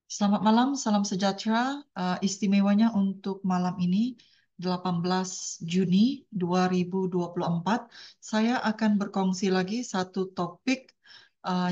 Selamat malam, salam sejahtera. Istimewanya untuk malam ini, 18 Juni 2024, saya akan berkongsi lagi satu topik,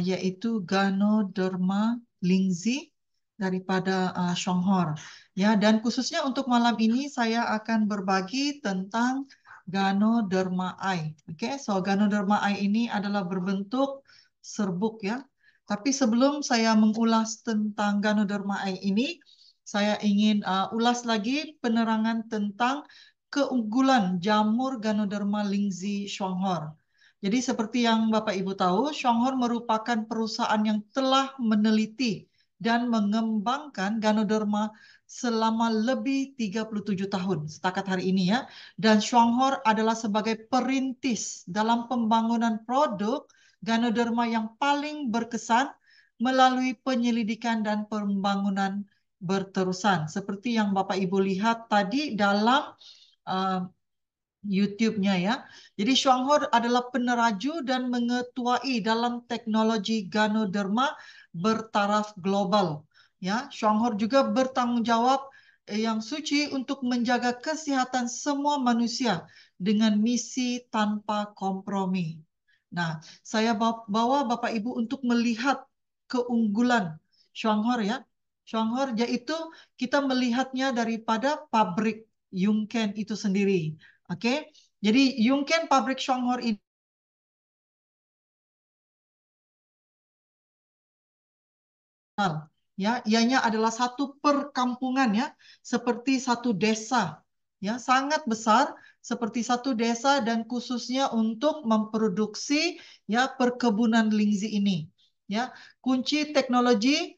yaitu Ganoderma lingzi daripada Shonghor. Ya, dan khususnya untuk malam ini saya akan berbagi tentang Ganoderma eye. Oke, so Ganoderma eye ini adalah berbentuk serbuk ya. Tapi sebelum saya mengulas tentang Ganoderma eye ini, saya ingin ulas lagi penerangan tentang keunggulan jamur Ganoderma lingzi Shonghor. Jadi seperti yang Bapak Ibu tahu, Shonghor merupakan perusahaan yang telah meneliti dan mengembangkan Ganoderma selama lebih 37 tahun setakat hari ini ya. Dan Shonghor adalah sebagai perintis dalam pembangunan produk Ganoderma yang paling berkesan melalui penyelidikan dan pembangunan berterusan. Seperti yang Bapak Ibu lihat tadi dalam uh, YouTube-nya ya. Jadi Shuanghor adalah peneraju dan mengetuai dalam teknologi Ganoderma bertaraf global. Ya, Shuanghor juga bertanggung jawab yang suci untuk menjaga kesehatan semua manusia dengan misi tanpa kompromi. Nah, saya bawa Bapak Ibu untuk melihat keunggulan Shuanghor ya. Shuanghor yaitu kita melihatnya daripada pabrik Yungken itu sendiri. Oke, jadi Yungken pabrik Shuanghor ini ya, ianya adalah satu perkampungan ya, seperti satu desa ya, sangat besar seperti satu desa dan khususnya untuk memproduksi ya perkebunan lingzi ini. Ya, kunci teknologi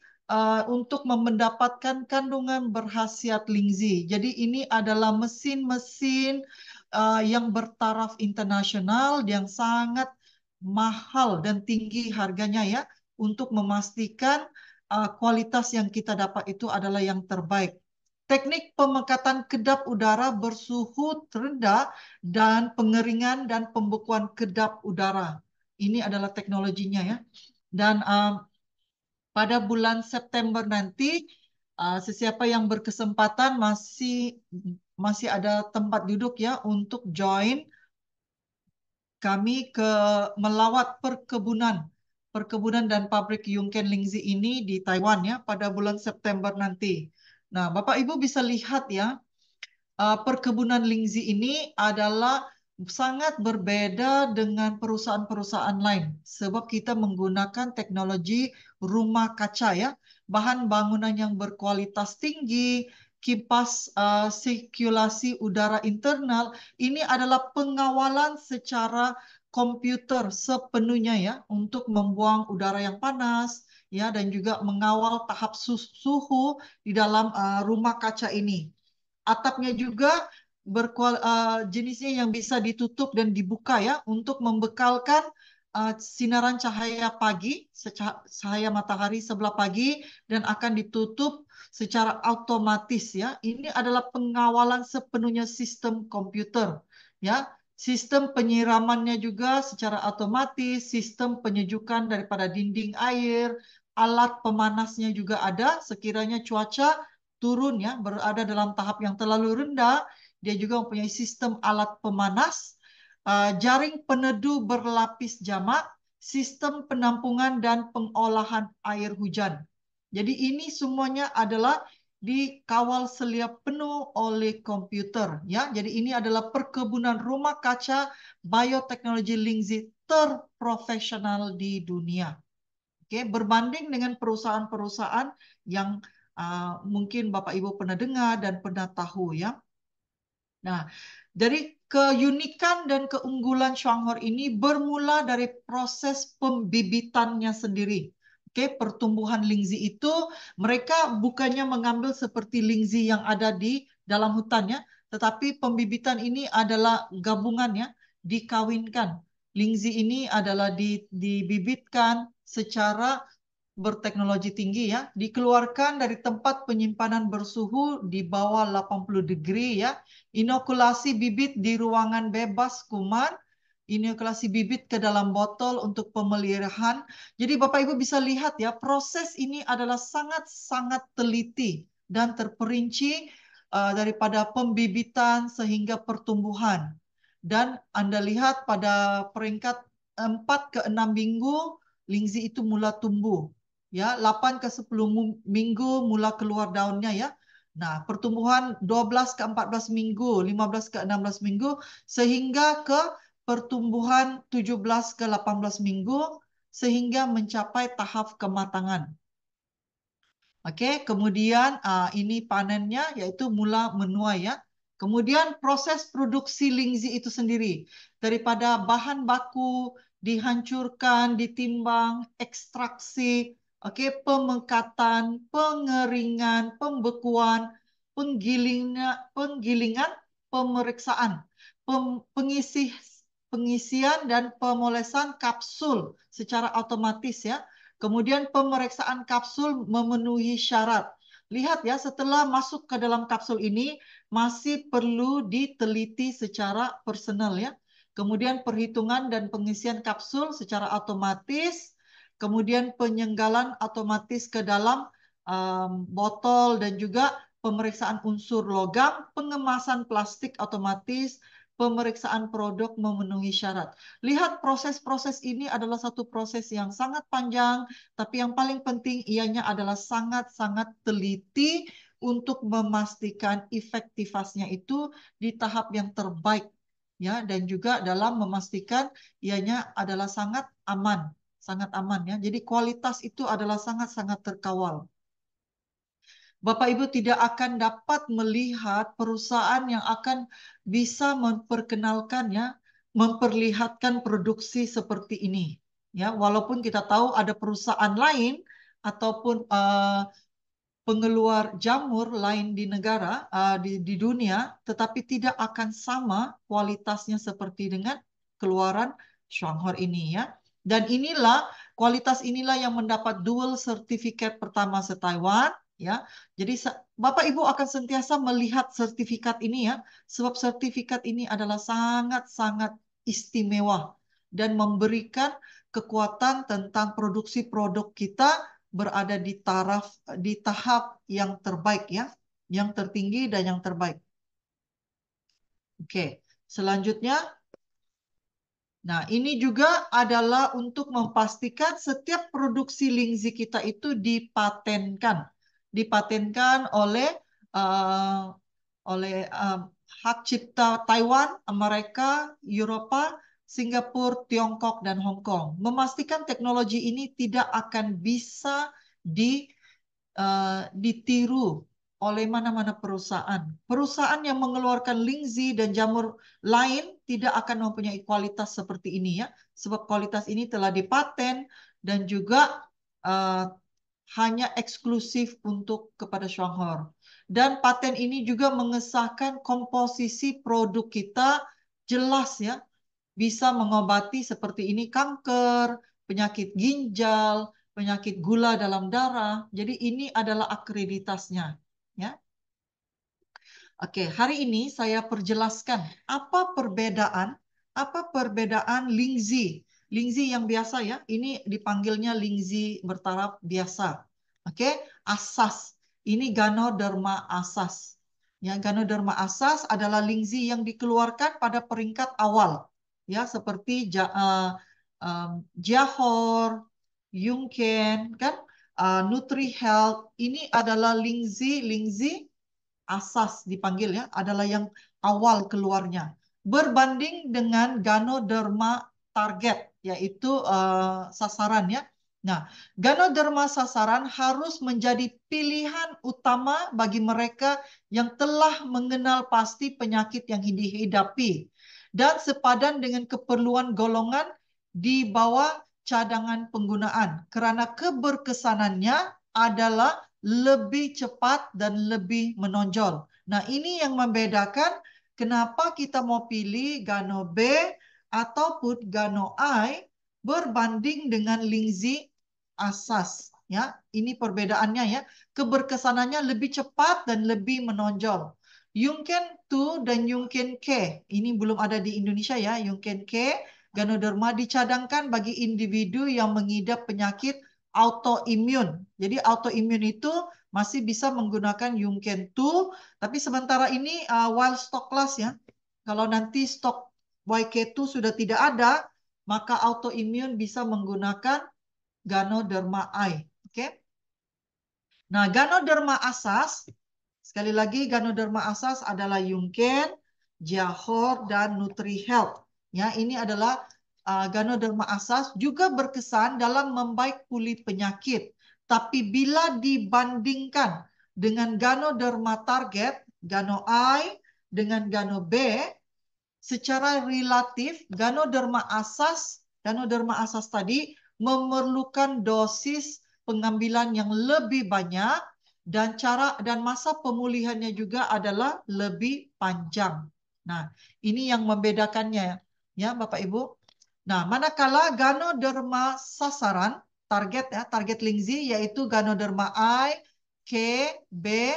untuk mendapatkan kandungan berkhasiat lingzi. Jadi ini adalah mesin-mesin yang bertaraf internasional yang sangat mahal dan tinggi harganya ya untuk memastikan kualitas yang kita dapat itu adalah yang terbaik. Teknik pemekatan kedap udara bersuhu rendah dan pengeringan dan pembekuan kedap udara. Ini adalah teknologinya ya. Dan pada bulan September nanti, sesiapa yang berkesempatan masih ada tempat duduk ya untuk join kami ke melawat perkebunan dan pabrik Yungken Lingzi ini di Taiwan ya pada bulan September nanti. Nah, Bapak Ibu bisa lihat ya, perkebunan Lingzi ini adalah sangat berbeda dengan perusahaan-perusahaan lain sebab kita menggunakan teknologi rumah kaca ya, bahan bangunan yang berkualitas tinggi, kipas sirkulasi udara internal. Ini adalah pengawalan secara komputer sepenuhnya ya untuk membuang udara yang panas ya dan juga mengawal tahap suhu di dalam rumah kaca ini. Atapnya juga jenisnya yang bisa ditutup dan dibuka ya untuk membekalkan sinaran cahaya pagi, cahaya matahari sebelah pagi dan akan ditutup secara otomatis ya. Ini adalah pengawalan sepenuhnya sistem komputer ya. Sistem penyiramannya juga secara otomatis, sistem penyejukan daripada dinding air, alat pemanasnya juga ada sekiranya cuaca turun ya, berada dalam tahap yang terlalu rendah, dia juga mempunyai sistem alat pemanas, jaring peneduh berlapis jamak, sistem penampungan dan pengolahan air hujan. Jadi ini semuanya adalah dikawal selia penuh oleh komputer ya. Jadi ini adalah perkebunan rumah kaca bioteknologi Lingzi terprofesional di dunia. Oke, berbanding dengan perusahaan-perusahaan yang mungkin Bapak Ibu pernah dengar dan pernah tahu ya. Nah, dari keunikan dan keunggulan Shuanghor ini bermula dari proses pembibitannya sendiri. Oke, pertumbuhan lingzi itu mereka bukannya mengambil seperti lingzi yang ada di dalam hutannya, tetapi pembibitan ini adalah gabungannya, dikawinkan. Lingzi ini adalah dibibitkan secara berteknologi tinggi ya, dikeluarkan dari tempat penyimpanan bersuhu di bawah 80 degree ya, inokulasi bibit di ruangan bebas kuman inokulasi bibit ke dalam botol untuk pemeliharaan. Jadi Bapak Ibu bisa lihat ya, proses ini adalah sangat-sangat teliti dan terperinci daripada pembibitan sehingga pertumbuhan. Dan Anda lihat pada peringkat 4 ke 6 minggu, lingzi itu mula tumbuh. Ya, 8 ke 10 minggu mula keluar daunnya ya. Nah, pertumbuhan 12 ke 14 minggu, 15 ke 16 minggu, sehingga ke pertumbuhan 17 ke 18 minggu, sehingga mencapai tahap kematangan. Oke, kemudian ini panennya yaitu mula menuai ya. Kemudian proses produksi lingzi itu sendiri. Daripada bahan baku dihancurkan, ditimbang, ekstraksi, oke, pemekatan, pengeringan, pembekuan, penggilingan, pemeriksaan, pengisian dan pemolesan kapsul secara otomatis ya. Kemudian pemeriksaan kapsul memenuhi syarat. Lihat ya, setelah masuk ke dalam kapsul ini masih perlu diteliti secara personal ya. Kemudian perhitungan dan pengisian kapsul secara otomatis. Kemudian penyenggalan otomatis ke dalam botol dan juga pemeriksaan unsur logam, pengemasan plastik otomatis, pemeriksaan produk memenuhi syarat. Lihat proses-proses ini adalah satu proses yang sangat panjang, tapi yang paling penting ianya adalah sangat-sangat teliti untuk memastikan efektivitasnya itu di tahap yang terbaik ya, dan juga dalam memastikan ianya adalah sangat aman ya. Jadi kualitas itu adalah sangat-sangat terkawal. Bapak Ibu tidak akan dapat melihat perusahaan yang akan bisa memperkenalkannya, memperlihatkan produksi seperti ini. Ya, walaupun kita tahu ada perusahaan lain ataupun pengeluar jamur lain di negara, di dunia, tetapi tidak akan sama kualitasnya seperti dengan keluaran Shuanghor ini ya. Dan kualitas inilah yang mendapat dual sertifikat pertama se-Taiwan ya. Jadi Bapak Ibu akan sentiasa melihat sertifikat ini ya, sebab sertifikat ini adalah sangat-sangat istimewa dan memberikan kekuatan tentang produksi produk kita berada di tahap yang terbaik ya, yang tertinggi dan yang terbaik. Oke, selanjutnya. Nah, ini juga adalah untuk memastikan setiap produksi lingzi kita itu dipatenkan. Dipatenkan oleh hak cipta Taiwan, Amerika, Eropa, Singapura, Tiongkok, dan Hong Kong. Memastikan teknologi ini tidak akan bisa ditiru oleh mana-mana perusahaan. Perusahaan yang mengeluarkan lingzi dan jamur lain tidak akan mempunyai kualitas seperti ini ya, sebab kualitas ini telah dipaten dan juga hanya eksklusif untuk kepada Shuanghor. Dan paten ini juga mengesahkan komposisi produk kita jelas ya, bisa mengobati seperti ini kanker, penyakit ginjal, penyakit gula dalam darah. Jadi ini adalah akreditasnya, ya. Oke, hari ini saya perjelaskan apa perbedaan lingzi. Lingzi yang biasa ya, ini dipanggilnya lingzi bertaraf biasa. Oke, asas. Ini Ganoderma asas. Ya, Ganoderma asas adalah lingzi yang dikeluarkan pada peringkat awal. Ya, seperti Jahor, Yungken, kan? Nutri Health. Ini adalah lingzi asas dipanggil ya, adalah yang awal keluarnya. Berbanding dengan Ganoderma target, yaitu sasaran ya. Nah, Ganoderma sasaran harus menjadi pilihan utama bagi mereka yang telah mengenal pasti penyakit yang dihidapi dan sepadan dengan keperluan golongan di bawah cadangan penggunaan karena keberkesanannya adalah lebih cepat dan lebih menonjol. Nah, ini yang membedakan kenapa kita mau pilih Gano B ataupun Gano I berbanding dengan lingzi asas. Ya, ini perbedaannya ya. Keberkesanannya lebih cepat dan lebih menonjol. Yungken 2 dan Yungken K. Ini belum ada di Indonesia ya, Yungken K Ganoderma dicadangkan bagi individu yang mengidap penyakit autoimun. Jadi autoimun itu masih bisa menggunakan Yungken 2, tapi sementara ini while stock loss ya. Kalau nanti stok YK2 sudah tidak ada, maka autoimun bisa menggunakan Ganoderma I. Oke. Nah, Ganoderma asas, sekali lagi Ganoderma asas adalah Yungken, Jahor, dan NutriHealth. Ya, ini adalah Ganoderma asas juga berkesan dalam membaik pulih penyakit. Tapi bila dibandingkan dengan Ganoderma target, Gano I dengan Gano B, secara relatif Ganoderma asas tadi memerlukan dosis pengambilan yang lebih banyak dan masa pemulihannya juga adalah lebih panjang. Nah, ini yang membedakannya ya Bapak Ibu. Nah, manakala Ganoderma sasaran target Lindsay yaitu Ganoderma I, K, B,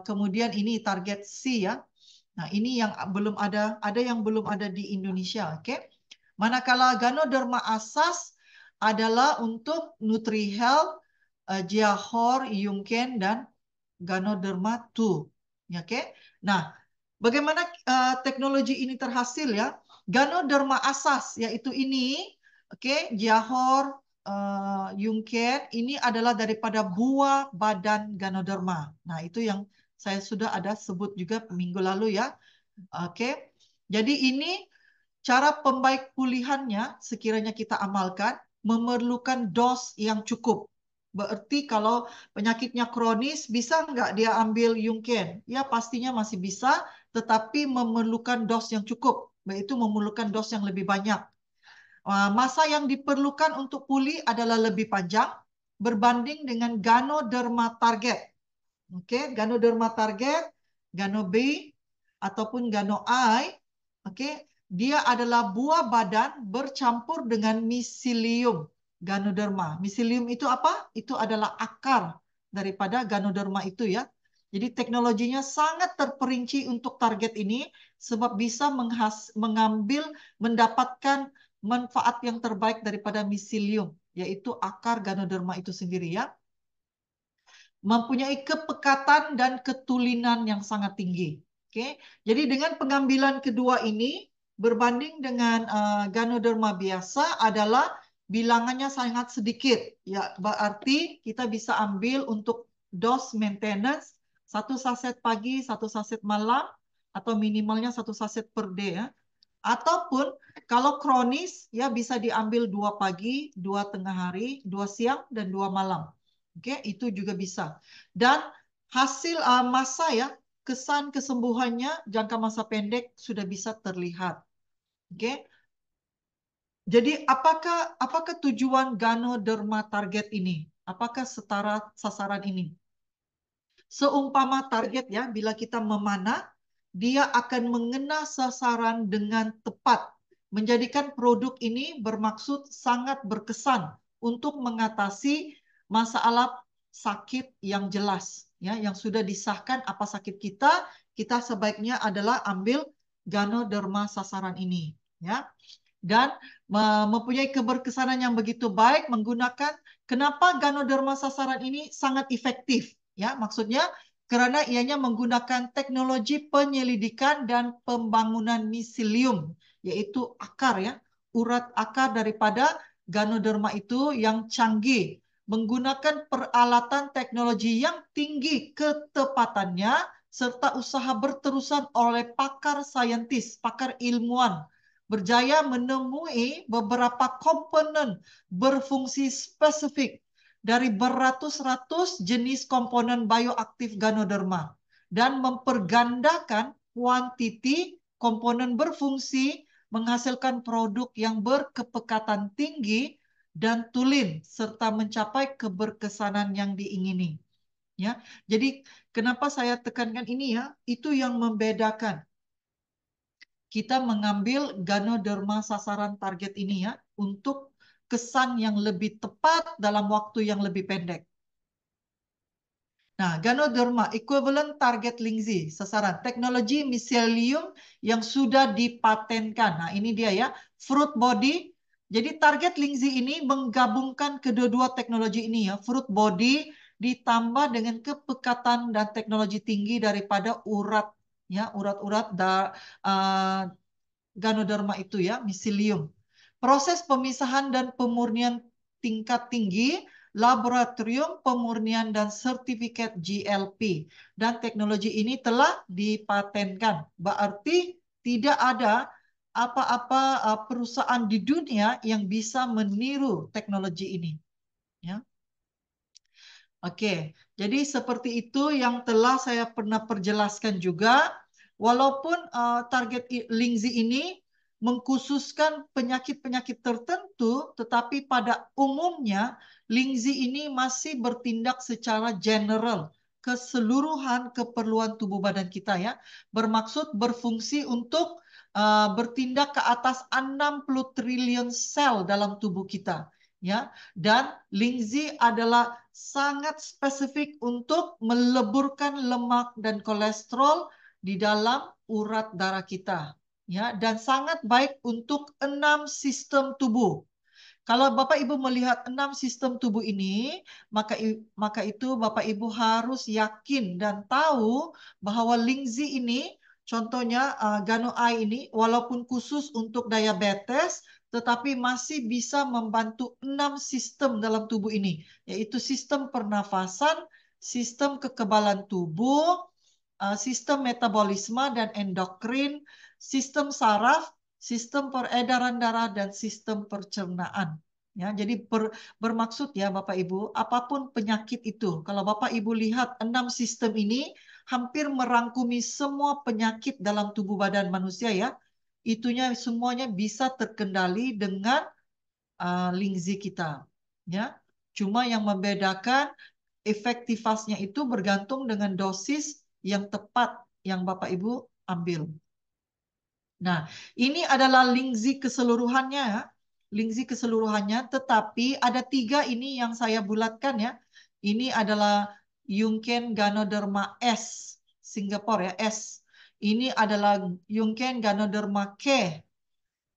kemudian ini target C ya. Nah, ini yang belum ada yang belum ada di Indonesia, oke? Manakala Ganoderma asas adalah untuk NutriHealth, Jahor, Yungken, dan Ganoderma 2, oke? Nah, bagaimana teknologi ini terhasil ya? Ganoderma asas yaitu ini, oke, Jahor, Yungken ini adalah daripada buah badan Ganoderma. Nah, itu yang saya sudah ada sebut juga minggu lalu ya. Oke. Jadi ini cara pembaik pulihannya sekiranya kita amalkan memerlukan dos yang cukup. Berarti kalau penyakitnya kronis bisa nggak dia ambil Yungken? Ya pastinya masih bisa, tetapi memerlukan dos yang cukup. Yaitu memerlukan dos yang lebih banyak. Masa yang diperlukan untuk pulih adalah lebih panjang berbanding dengan Ganoderma target. Oke, Ganoderma target, Gano B, ataupun Gano I, oke, dia adalah buah badan bercampur dengan miselium Ganoderma. Miselium itu apa? Itu adalah akar daripada Ganoderma itu ya. Jadi teknologinya sangat terperinci untuk target ini sebab bisa mendapatkan manfaat yang terbaik daripada miselium, yaitu akar Ganoderma itu sendiri ya. Mempunyai kepekatan dan ketulinan yang sangat tinggi. Oke, jadi dengan pengambilan kedua ini berbanding dengan Ganoderma biasa adalah bilangannya sangat sedikit. Ya, berarti kita bisa ambil untuk dose maintenance 1 saset pagi, 1 saset malam, atau minimalnya 1 saset per day ya. Ataupun kalau kronis ya bisa diambil 2 pagi, 2 tengah hari, 2 siang, dan 2 malam. Oke, itu juga bisa. Dan hasil masa ya, kesan kesembuhannya jangka masa pendek sudah bisa terlihat. Oke. Jadi apakah tujuan Ganoderma target ini? Apakah setara sasaran ini? Seumpama target ya, bila kita memanah, dia akan mengena sasaran dengan tepat, menjadikan produk ini bermaksud sangat berkesan untuk mengatasi masalah sakit yang jelas, ya, yang sudah disahkan apa sakit kita sebaiknya adalah ambil Ganoderma sasaran ini, ya. Dan mempunyai keberkesanan yang begitu baik menggunakan kenapa Ganoderma sasaran ini sangat efektif. Ya, maksudnya karena ianya menggunakan teknologi penyelidikan dan pembangunan miselium, yaitu akar ya, urat akar daripada Ganoderma itu yang canggih, menggunakan peralatan teknologi yang tinggi ketepatannya serta usaha berterusan oleh pakar saintis, pakar ilmuwan, berjaya menemui beberapa komponen berfungsi spesifik dari beratus-ratus jenis komponen bioaktif Ganoderma dan mempergandakan kuantiti komponen berfungsi menghasilkan produk yang berkepekatan tinggi dan tulen serta mencapai keberkesanan yang diingini. Ya, jadi kenapa saya tekankan ini ya? Itu yang membedakan kita mengambil Ganoderma sasaran target ini ya untuk kesan yang lebih tepat dalam waktu yang lebih pendek. Nah, Ganoderma equivalent target Lingzi, sasaran teknologi miselium yang sudah dipatenkan. Nah, ini dia ya, fruit body. Jadi target Lingzi ini menggabungkan kedua-dua teknologi ini ya, fruit body ditambah dengan kepekatan dan teknologi tinggi daripada urat ya, urat-urat Ganoderma itu ya, miselium. Proses pemisahan dan pemurnian tingkat tinggi, laboratorium pemurnian dan sertifikat GLP. Dan teknologi ini telah dipatenkan. Berarti tidak ada apa-apa perusahaan di dunia yang bisa meniru teknologi ini. Ya. Oke, jadi seperti itu yang telah saya pernah perjelaskan juga. Walaupun target Lingzi ini mengkhususkan penyakit-penyakit tertentu, tetapi pada umumnya Lingzi ini masih bertindak secara general, keseluruhan keperluan tubuh badan kita ya, bermaksud berfungsi untuk bertindak ke atas 60 triliun sel dalam tubuh kita ya. Dan Lingzi adalah sangat spesifik untuk meleburkan lemak dan kolesterol di dalam urat darah kita ya, dan sangat baik untuk 6 sistem tubuh. Kalau Bapak Ibu melihat 6 sistem tubuh ini, maka itu Bapak Ibu harus yakin dan tahu bahwa Lingzi ini, contohnya Gano Eye ini, walaupun khusus untuk diabetes, tetapi masih bisa membantu 6 sistem dalam tubuh ini, yaitu sistem pernafasan, sistem kekebalan tubuh, sistem metabolisme dan endokrin, sistem saraf, sistem peredaran darah, dan sistem pencernaan. Ya, jadi bermaksud ya Bapak Ibu, apapun penyakit itu, kalau Bapak Ibu lihat 6 sistem ini hampir merangkumi semua penyakit dalam tubuh badan manusia ya, itunya semuanya bisa terkendali dengan Lingzi kita. Ya, cuma yang membedakan efektivitasnya itu bergantung dengan dosis yang tepat yang Bapak Ibu ambil. Nah, ini adalah Lingzi keseluruhannya, Lingzi keseluruhannya. Tetapi ada 3 ini yang saya bulatkan ya. Ini adalah Yungken Ganoderma S, Singapura ya S. Ini adalah Yungken Ganoderma K.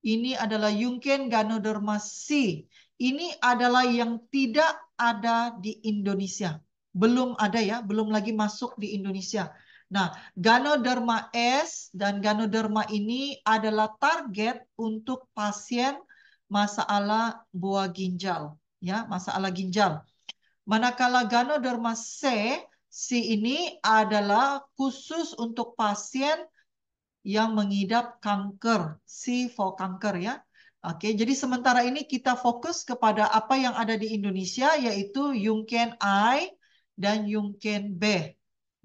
Ini adalah Yungken Ganoderma C. Ini adalah yang tidak ada di Indonesia. Belum ada ya, belum lagi masuk di Indonesia. Nah, Ganoderma S dan Ganoderma ini adalah target untuk pasien masalah buah ginjal, ya, masalah ginjal. Manakala Ganoderma C ini adalah khusus untuk pasien yang mengidap kanker, C for kanker ya. Oke, jadi sementara ini kita fokus kepada apa yang ada di Indonesia, yaitu Yungken I dan Yungken B.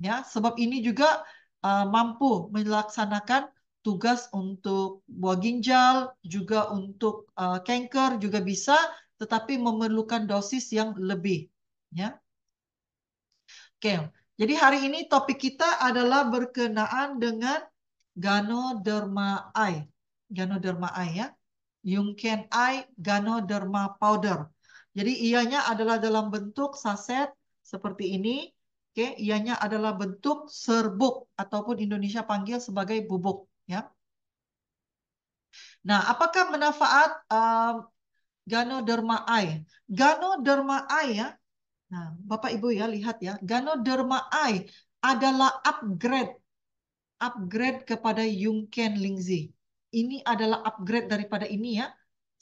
Ya, sebab ini juga mampu melaksanakan tugas untuk buah ginjal, juga untuk kanker juga bisa, tetapi memerlukan dosis yang lebih. Ya, oke. Jadi hari ini topik kita adalah berkenaan dengan Ganoderma I. Ganoderma I ya. Yungken I Ganoderma Powder. Jadi ianya adalah dalam bentuk saset seperti ini. Oke, ianya adalah bentuk serbuk ataupun Indonesia panggil sebagai bubuk ya. Nah, apakah manfaat Ganoderma I? Ganoderma I ya. Nah, Bapak Ibu ya lihat ya, Ganoderma I adalah upgrade kepada Yungken Lingzi. Ini adalah upgrade daripada ini ya.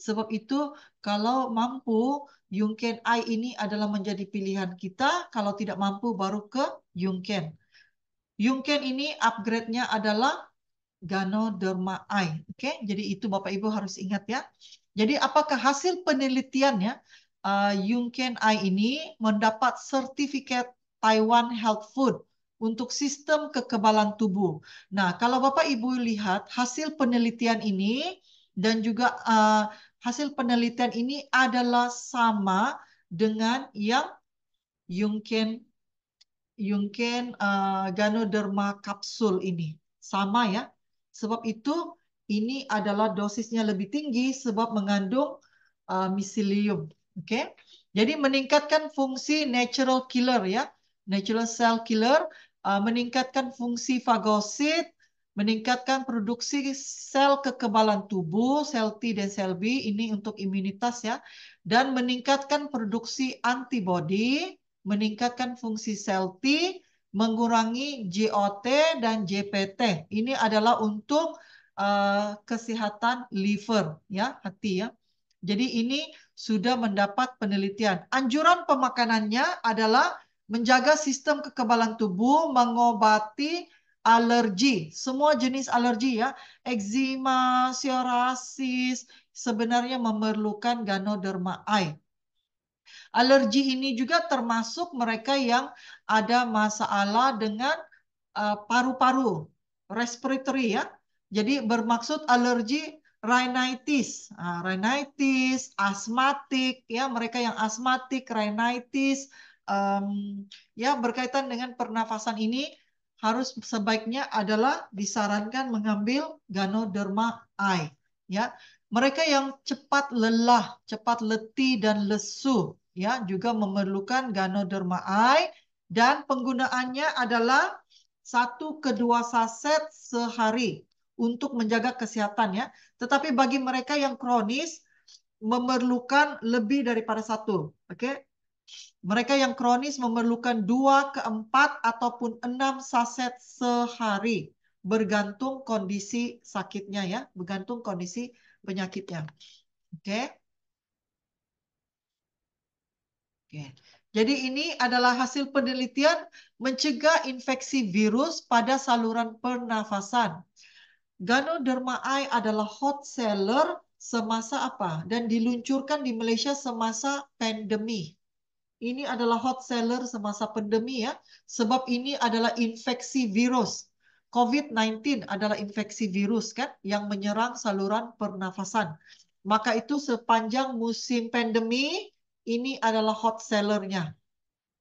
Sebab itu kalau mampu Yungken I ini adalah menjadi pilihan kita, kalau tidak mampu baru ke Yungken. Yungken ini upgrade-nya adalah Ganoderma I. Oke, jadi itu Bapak Ibu harus ingat ya. Jadi apakah hasil penelitiannya Yungken I ini mendapat sertifikat Taiwan Health Food untuk sistem kekebalan tubuh. Nah, kalau Bapak Ibu lihat hasil penelitian ini dan juga hasil penelitian ini adalah sama dengan yang Yungken Ganoderma kapsul ini. Sama ya. Sebab itu ini adalah dosisnya lebih tinggi sebab mengandung miselium. Oke. Jadi meningkatkan fungsi natural killer ya. natural cell killer, meningkatkan fungsi fagosit, meningkatkan produksi sel kekebalan tubuh, sel T dan sel B, ini untuk imunitas ya, dan meningkatkan produksi antibodi, meningkatkan fungsi sel T, mengurangi JOT dan JPT. Ini adalah untuk kesehatan liver ya, hati ya. Jadi ini sudah mendapat penelitian. Anjuran pemakanannya adalah menjaga sistem kekebalan tubuh, mengobati alergi, semua jenis alergi ya, eczema, psoriasis, sebenarnya memerlukan Ganoderma I. Alergi ini juga termasuk mereka yang ada masalah dengan paru-paru, respiratory ya. Jadi bermaksud alergi rhinitis, rhinitis, asmatik ya, mereka yang asmatik, rhinitis, em, ya berkaitan dengan pernafasan ini harus sebaiknya adalah disarankan mengambil Ganoderma I ya. Mereka yang cepat lelah, cepat letih dan lesu ya juga memerlukan Ganoderma I dan penggunaannya adalah 1 ke 2 saset sehari untuk menjaga kesehatan ya. Tetapi bagi mereka yang kronis memerlukan lebih daripada 1. Oke. Mereka yang kronis memerlukan 2 ke 4 ataupun 6 saset sehari bergantung kondisi sakitnya ya, bergantung kondisi penyakitnya. Oke. Oke. Jadi ini adalah hasil penelitian mencegah infeksi virus pada saluran pernafasan. Ganoderma I adalah hot seller semasa apa? Dan diluncurkan di Malaysia semasa pandemi. Ini adalah hot seller semasa pandemi ya, sebab ini adalah infeksi virus. COVID-19 adalah infeksi virus kan yang menyerang saluran pernafasan. Maka itu sepanjang musim pandemi ini adalah hot sellernya.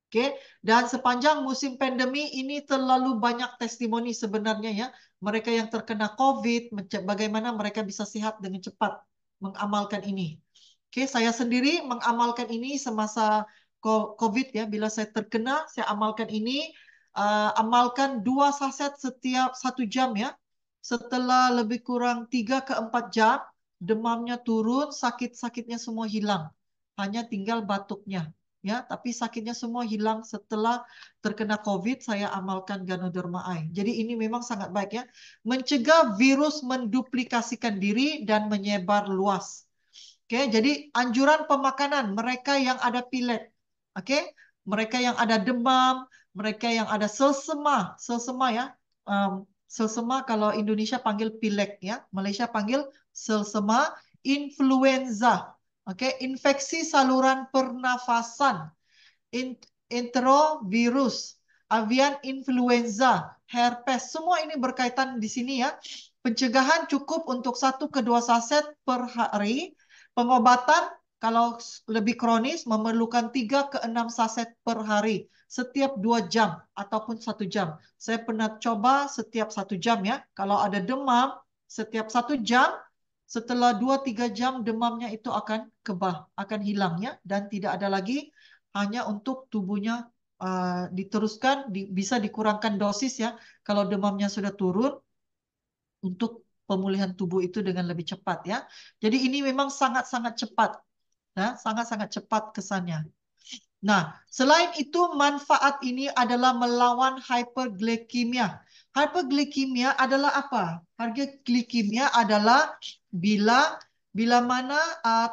Oke, dan sepanjang musim pandemi ini terlalu banyak testimoni sebenarnya ya, mereka yang terkena COVID, bagaimana mereka bisa sehat dengan cepat mengamalkan ini. Oke, saya sendiri mengamalkan ini semasa COVID ya, bila saya terkena, saya amalkan ini, amalkan 2 saset setiap 1 jam ya. Setelah lebih kurang 3 ke 4 jam, demamnya turun, sakit-sakitnya semua hilang, hanya tinggal batuknya. Ya, tapi sakitnya semua hilang setelah terkena COVID, saya amalkan Ganoderma I. Jadi ini memang sangat baik ya. Mencegah virus menduplikasikan diri dan menyebar luas. Oke, jadi anjuran pemakanan mereka yang ada pilek. Oke, mereka yang ada demam, mereka yang ada selsema, selsema ya. Selsema kalau Indonesia panggil pilek ya, Malaysia panggil selsema, influenza. Oke, infeksi saluran pernafasan, enterovirus, avian influenza, herpes, semua ini berkaitan di sini ya. Pencegahan cukup untuk 1 ke 2 saset per hari. Pengobatan kalau lebih kronis memerlukan 3 ke 6 saset per hari setiap 2 jam ataupun 1 jam. Saya pernah coba setiap 1 jam ya. Kalau ada demam setiap 1 jam, setelah 2-3 jam demamnya itu akan kebal, akan hilangnya dan tidak ada lagi, hanya untuk tubuhnya diteruskan, bisa dikurangkan dosis ya. Kalau demamnya sudah turun, untuk pemulihan tubuh itu dengan lebih cepat ya. Jadi ini memang sangat-sangat cepat, ya, sangat-sangat cepat kesannya. Nah, selain itu manfaat ini adalah melawan hyperglikemia. Hyperglikemia adalah apa? Hyperglikemia adalah bila bila mana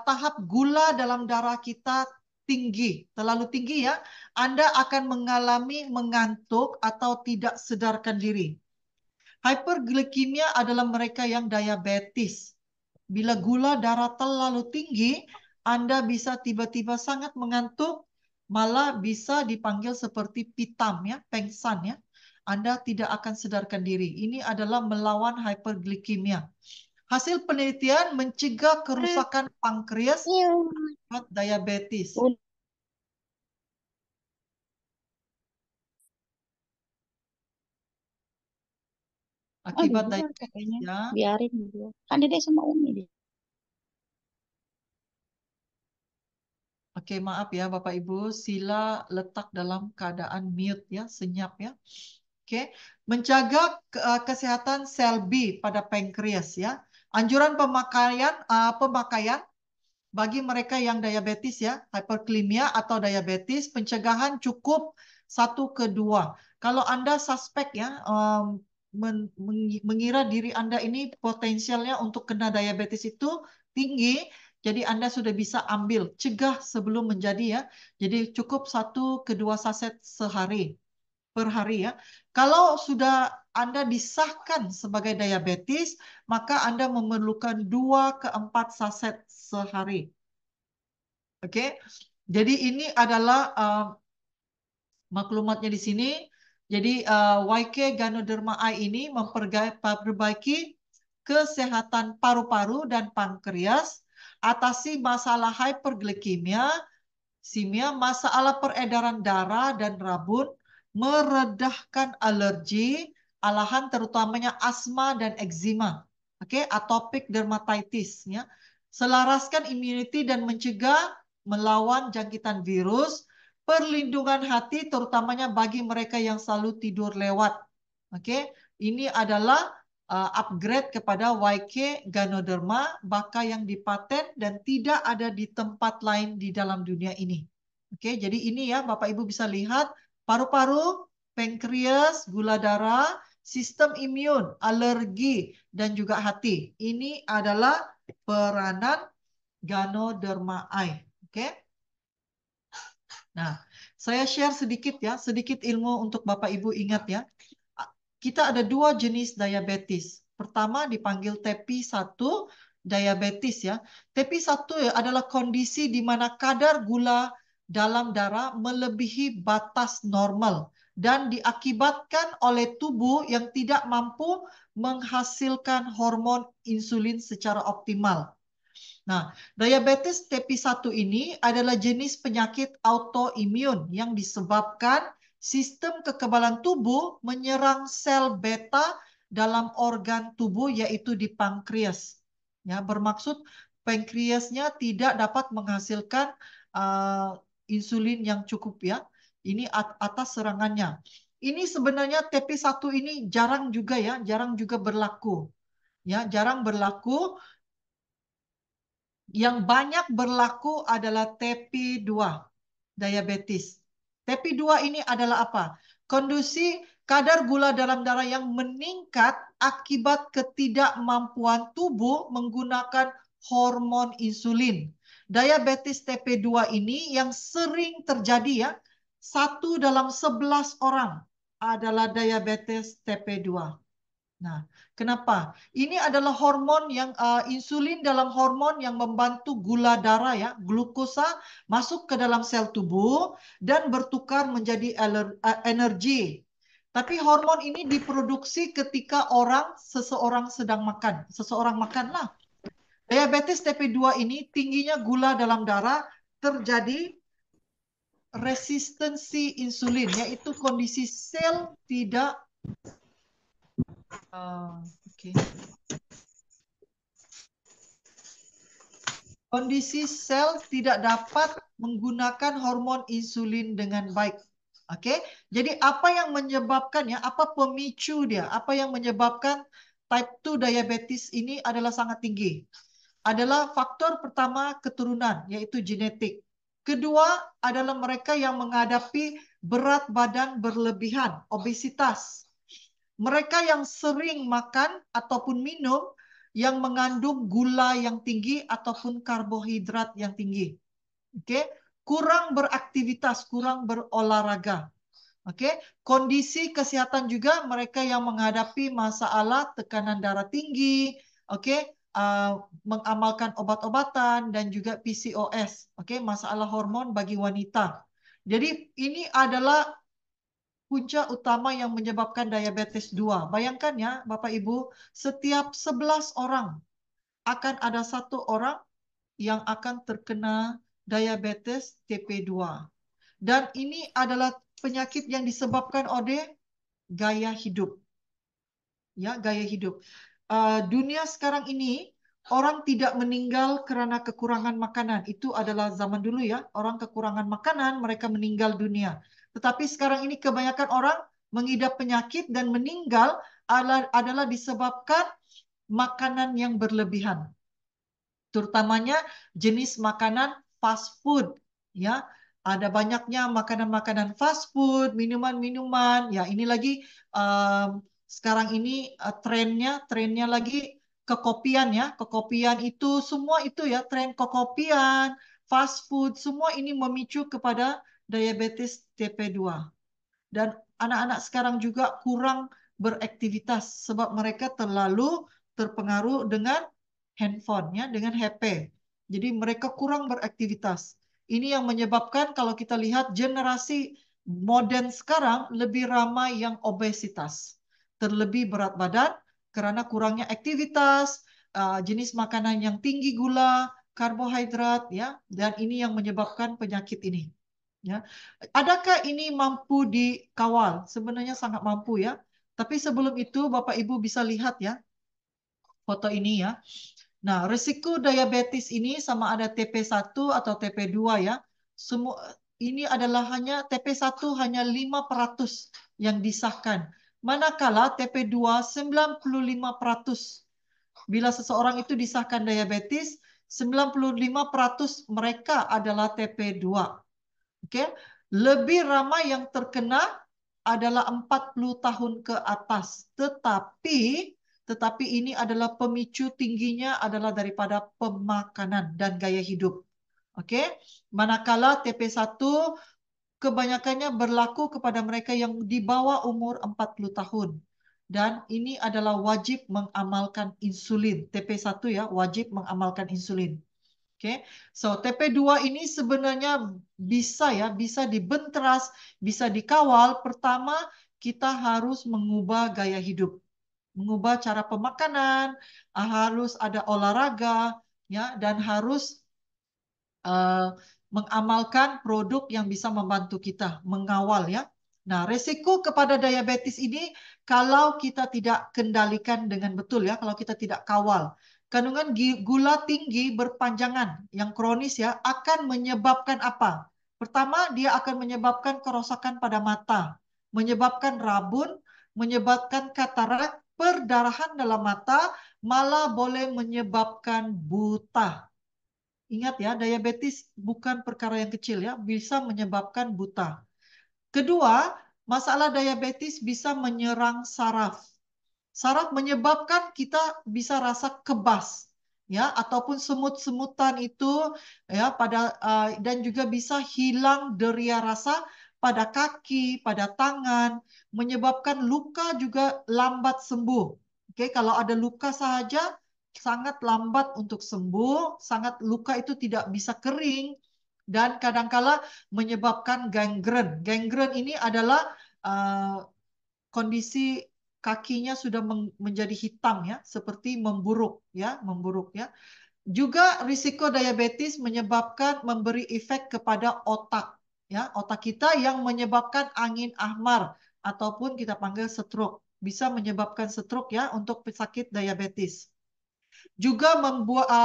tahap gula dalam darah kita tinggi, terlalu tinggi ya, Anda akan mengalami mengantuk atau tidak sedarkan diri. Hyperglikemia adalah mereka yang diabetes. Bila gula darah terlalu tinggi, Anda bisa tiba-tiba sangat mengantuk, malah bisa dipanggil seperti pitam ya, pengsan ya. Anda tidak akan sedarkan diri. Ini adalah melawan hyperglikemia. Hasil penelitian mencegah kerusakan pankreas akibat diabetes. Oh Akibat dijual diabetes kayaknya, ya. biarin dijual. Kan Dede sama Umi deh. Oke, maaf ya Bapak Ibu, sila letak dalam keadaan mute ya, senyap ya. Oke, menjaga kesehatan sel B pada pankreas ya. Anjuran pemakaian bagi mereka yang diabetes ya, hiperglikemia atau diabetes, pencegahan cukup 1 ke 2. Kalau Anda suspek ya, mengira diri Anda ini potensialnya untuk kena diabetes itu tinggi, jadi Anda sudah bisa ambil, cegah sebelum menjadi ya. Jadi cukup 1 ke 2 saset per hari ya. Kalau sudah Anda disahkan sebagai diabetes, maka Anda memerlukan 2 ke 4 saset sehari. Oke, jadi ini adalah maklumatnya di sini. Jadi YK Ganoderma I ini memperbaiki kesehatan paru-paru dan pankreas, atasi masalah hyperglikemia, masalah peredaran darah dan rabun, meredahkan alergi, alahan terutamanya asma dan eczema, oke, atopic dermatitis, ya, selaraskan immunity dan mencegah melawan jangkitan virus, perlindungan hati terutamanya bagi mereka yang selalu tidur lewat, oke, ini adalah upgrade kepada YK Ganoderma, baka yang dipaten dan tidak ada di tempat lain di dalam dunia ini. Oke, jadi ini ya Bapak Ibu bisa lihat paru-paru, pankreas, gula darah, sistem imun, alergi, dan juga hati. Ini adalah peranan Ganoderma I. Oke. Nah, saya share sedikit ya, sedikit ilmu untuk Bapak Ibu ingat ya. Kita ada 2 jenis diabetes. Pertama dipanggil TP1 diabetes ya. TP1 ya adalah kondisi di mana kadar gula dalam darah melebihi batas normal dan diakibatkan oleh tubuh yang tidak mampu menghasilkan hormon insulin secara optimal. Nah, diabetes TP1 ini adalah jenis penyakit autoimun yang disebabkan sistem kekebalan tubuh menyerang sel beta dalam organ tubuh yaitu di pankreas. Ya, bermaksud pankreasnya tidak dapat menghasilkan insulin yang cukup ya. Ini atas serangannya. Ini sebenarnya TP1 ini jarang juga ya, jarang juga berlaku. Ya, jarang berlaku. Yang banyak berlaku adalah TP2, diabetes. TP2 ini adalah apa? Kondisi kadar gula dalam darah yang meningkat akibat ketidakmampuan tubuh menggunakan hormon insulin. Diabetes TP2 ini yang sering terjadi ya, 1 dalam 11 orang adalah diabetes TP2. Nah, kenapa? Ini adalah hormon yang insulin dalam hormon yang membantu gula darah ya, glukosa masuk ke dalam sel tubuh dan bertukar menjadi energi. Tapi hormon ini diproduksi ketika seseorang sedang makan. Seseorang makanlah. Diabetes TP2 ini tingginya gula dalam darah terjadi resistensi insulin, yaitu kondisi sel tidak oke. Kondisi sel tidak dapat menggunakan hormon insulin dengan baik. Oke, jadi apa yang menyebabkannya? Apa pemicu dia? Apa yang menyebabkan type 2 diabetes ini adalah sangat tinggi? Adalah faktor pertama keturunan, yaitu genetik. Kedua adalah mereka yang menghadapi berat badan berlebihan, obesitas. Mereka yang sering makan ataupun minum yang mengandung gula yang tinggi ataupun karbohidrat yang tinggi. Oke, kurang beraktivitas, kurang berolahraga. Oke, kondisi kesehatan juga mereka yang menghadapi masalah tekanan darah tinggi, oke, mengamalkan obat-obatan dan juga PCOS, oke, masalah hormon bagi wanita. Jadi ini adalah punca utama yang menyebabkan diabetes 2. Bayangkan ya, Bapak Ibu, setiap 11 orang akan ada 1 orang yang akan terkena diabetes TP2. Dan ini adalah penyakit yang disebabkan oleh gaya hidup. Ya, gaya hidup. Dunia sekarang ini orang tidak meninggal karena kekurangan makanan. Itu adalah zaman dulu ya, orang kekurangan makanan, mereka meninggal dunia. Tetapi sekarang ini kebanyakan orang mengidap penyakit dan meninggal adalah disebabkan makanan yang berlebihan, terutamanya jenis makanan fast food, ya. Ada banyaknya makanan-makanan fast food, minuman-minuman. Ya, ini lagi sekarang ini trennya lagi kekopian ya. Kekopian itu semua itu ya, tren kekopian, fast food, semua ini memicu kepada diabetes TP2. Dan anak-anak sekarang juga kurang beraktivitas sebab mereka terlalu terpengaruh dengan handphone ya, dengan HP. Jadi mereka kurang beraktivitas. Ini yang menyebabkan kalau kita lihat generasi modern sekarang lebih ramai yang obesitas, terlebih berat badan karena kurangnya aktivitas, jenis makanan yang tinggi gula, karbohidrat ya, dan ini yang menyebabkan penyakit ini. Ya. Adakah ini mampu dikawal? Sebenarnya sangat mampu ya. Tapi sebelum itu Bapak Ibu bisa lihat ya foto ini ya. Nah, risiko diabetes ini sama ada TP1 atau TP2 ya. Semua ini adalah hanya TP1 hanya 5% yang disahkan. Manakala TP2 95%. Bila seseorang itu disahkan diabetes, 95% mereka adalah TP2. Oke, lebih ramai yang terkena adalah 40 tahun ke atas. Tetapi ini adalah pemicu tingginya adalah daripada pemakanan dan gaya hidup. Oke, manakala TP1 kebanyakannya berlaku kepada mereka yang di bawah umur 40 tahun. Dan ini adalah wajib mengamalkan insulin. TP1 ya, wajib mengamalkan insulin. Oke, so TP2 ini sebenarnya bisa dibenteras, bisa dikawal. Pertama, kita harus mengubah gaya hidup, mengubah cara pemakanan, harus ada olahraga, ya, dan harus uh, mengamalkan produk yang bisa membantu kita mengawal ya. Nah, resiko kepada diabetes ini kalau kita tidak kendalikan dengan betul ya, kalau kita tidak kawal. Kandungan gula tinggi berpanjangan yang kronis ya akan menyebabkan apa? Pertama, dia akan menyebabkan kerusakan pada mata, menyebabkan rabun, menyebabkan katarak, perdarahan dalam mata, malah boleh menyebabkan buta. Ingat ya, diabetes bukan perkara yang kecil ya, bisa menyebabkan buta. Kedua, masalah diabetes bisa menyerang saraf. Saraf menyebabkan kita bisa rasa kebas ya ataupun semut-semutan itu ya dan juga bisa hilang deria rasa pada kaki, pada tangan, menyebabkan luka juga lambat sembuh. Oke, kalau ada luka saja sangat lambat untuk sembuh, sangat luka itu tidak bisa kering dan kadangkala menyebabkan gangren. Gangren ini adalah kondisi kakinya sudah menjadi hitam ya, seperti memburuk ya, memburuk ya. Juga risiko diabetes menyebabkan memberi efek kepada otak ya, otak kita yang menyebabkan angin ahmar ataupun kita panggil stroke. Bisa menyebabkan stroke ya untuk pesakit diabetes. Juga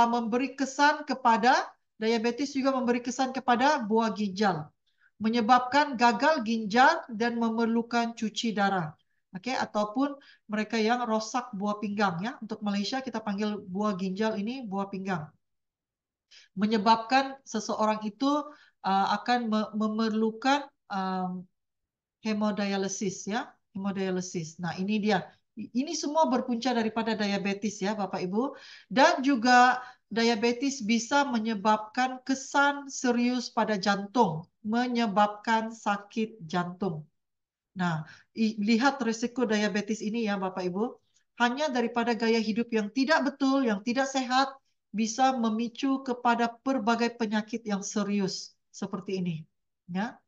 memberi kesan kepada diabetes juga memberi kesan kepada buah ginjal, menyebabkan gagal ginjal dan memerlukan cuci darah. Oke, ataupun mereka yang rosak buah pinggang ya. Untuk Malaysia kita panggil buah ginjal ini buah pinggang. Menyebabkan seseorang itu akan memerlukan hemodialisis ya, hemodialisis. Nah, ini dia. Ini semua berpunca daripada diabetes ya, Bapak Ibu. Dan juga diabetes bisa menyebabkan kesan serius pada jantung, menyebabkan sakit jantung. Nah, lihat risiko diabetes ini ya Bapak Ibu. Hanya daripada gaya hidup yang tidak betul, yang tidak sehat, bisa memicu kepada berbagai penyakit yang serius seperti ini. Ya.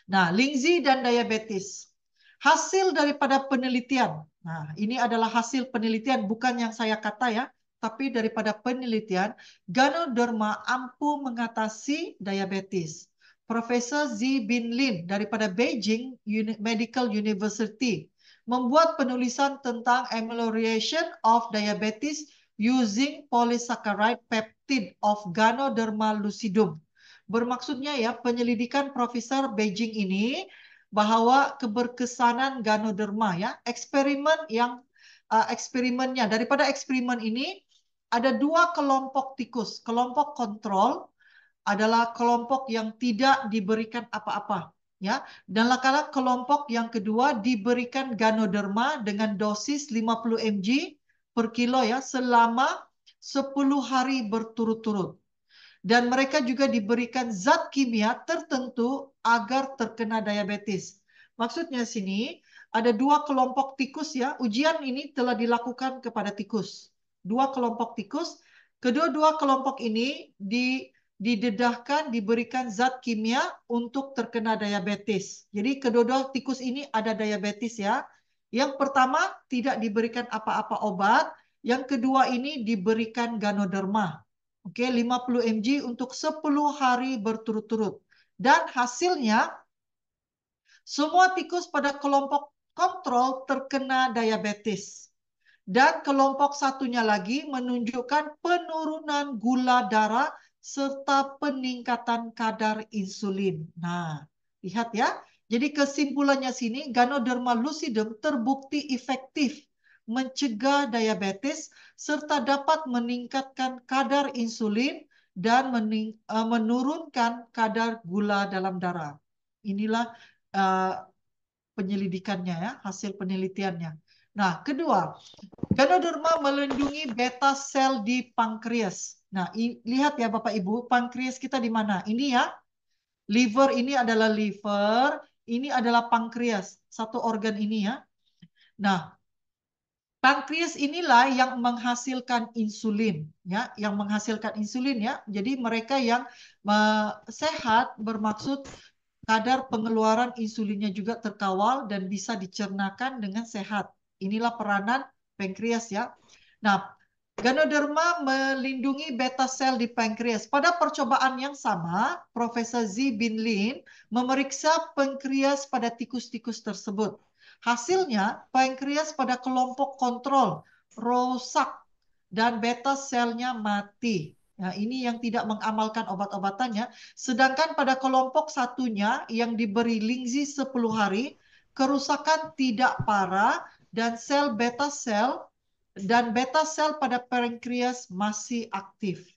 Nah, Lindsay dan diabetes. Hasil daripada penelitian. Nah, ini adalah hasil penelitian, bukan yang saya kata ya, tapi daripada penelitian, Ganoderma ampuh mengatasi diabetes. Profesor Zi Bin Lin daripada Beijing Medical University membuat penulisan tentang amelioration of diabetes using polysaccharide peptide of Ganoderma lucidum. Bermaksudnya ya, penyelidikan Profesor Beijing ini bahwa keberkesanan Ganoderma ya, eksperimennya daripada eksperimen ini ada dua kelompok tikus. Kelompok kontrol adalah kelompok yang tidak diberikan apa-apa ya. Dan lakalah kelompok yang kedua diberikan Ganoderma dengan dosis 50 mg per kilo ya selama 10 hari berturut-turut. Dan mereka juga diberikan zat kimia tertentu agar terkena diabetes. Maksudnya sini ada dua kelompok tikus ya. Ujian ini telah dilakukan kepada tikus. Dua kelompok tikus. Kedua-dua kelompok ini didedahkan diberikan zat kimia untuk terkena diabetes. Jadi kedua-dua tikus ini ada diabetes ya. Yang pertama tidak diberikan apa-apa obat. Yang kedua ini diberikan Ganoderma. Oke, 50 mg untuk 10 hari berturut-turut. Dan hasilnya, semua tikus pada kelompok kontrol terkena diabetes. Dan kelompok satunya lagi menunjukkan penurunan gula darah serta peningkatan kadar insulin. Nah, lihat ya. Jadi kesimpulannya sini, Ganoderma lucidum terbukti efektif mencegah diabetes serta dapat meningkatkan kadar insulin dan menurunkan kadar gula dalam darah. Inilah penyelidikannya ya, hasil penelitiannya. Nah, kedua, Ganoderma melindungi beta sel di pankreas. Nah, lihat ya Bapak Ibu, pankreas kita di mana? Ini ya, liver ini adalah liver, ini adalah pankreas, satu organ ini ya. Nah, pankreas inilah yang menghasilkan insulin, ya, yang menghasilkan insulin ya. Jadi mereka yang sehat bermaksud kadar pengeluaran insulinnya juga terkawal dan bisa dicernakan dengan sehat. Inilah peranan pankreas ya. Nah, Ganoderma melindungi beta sel di pankreas. Pada percobaan yang sama, Profesor Zi Binlin memeriksa pankreas pada tikus-tikus tersebut. Hasilnya, pankreas pada kelompok kontrol rusak dan beta selnya mati. Nah, ini yang tidak mengamalkan obat-obatannya. Sedangkan pada kelompok satunya yang diberi lingzi 10 hari, kerusakan tidak parah dan beta sel pada pankreas masih aktif.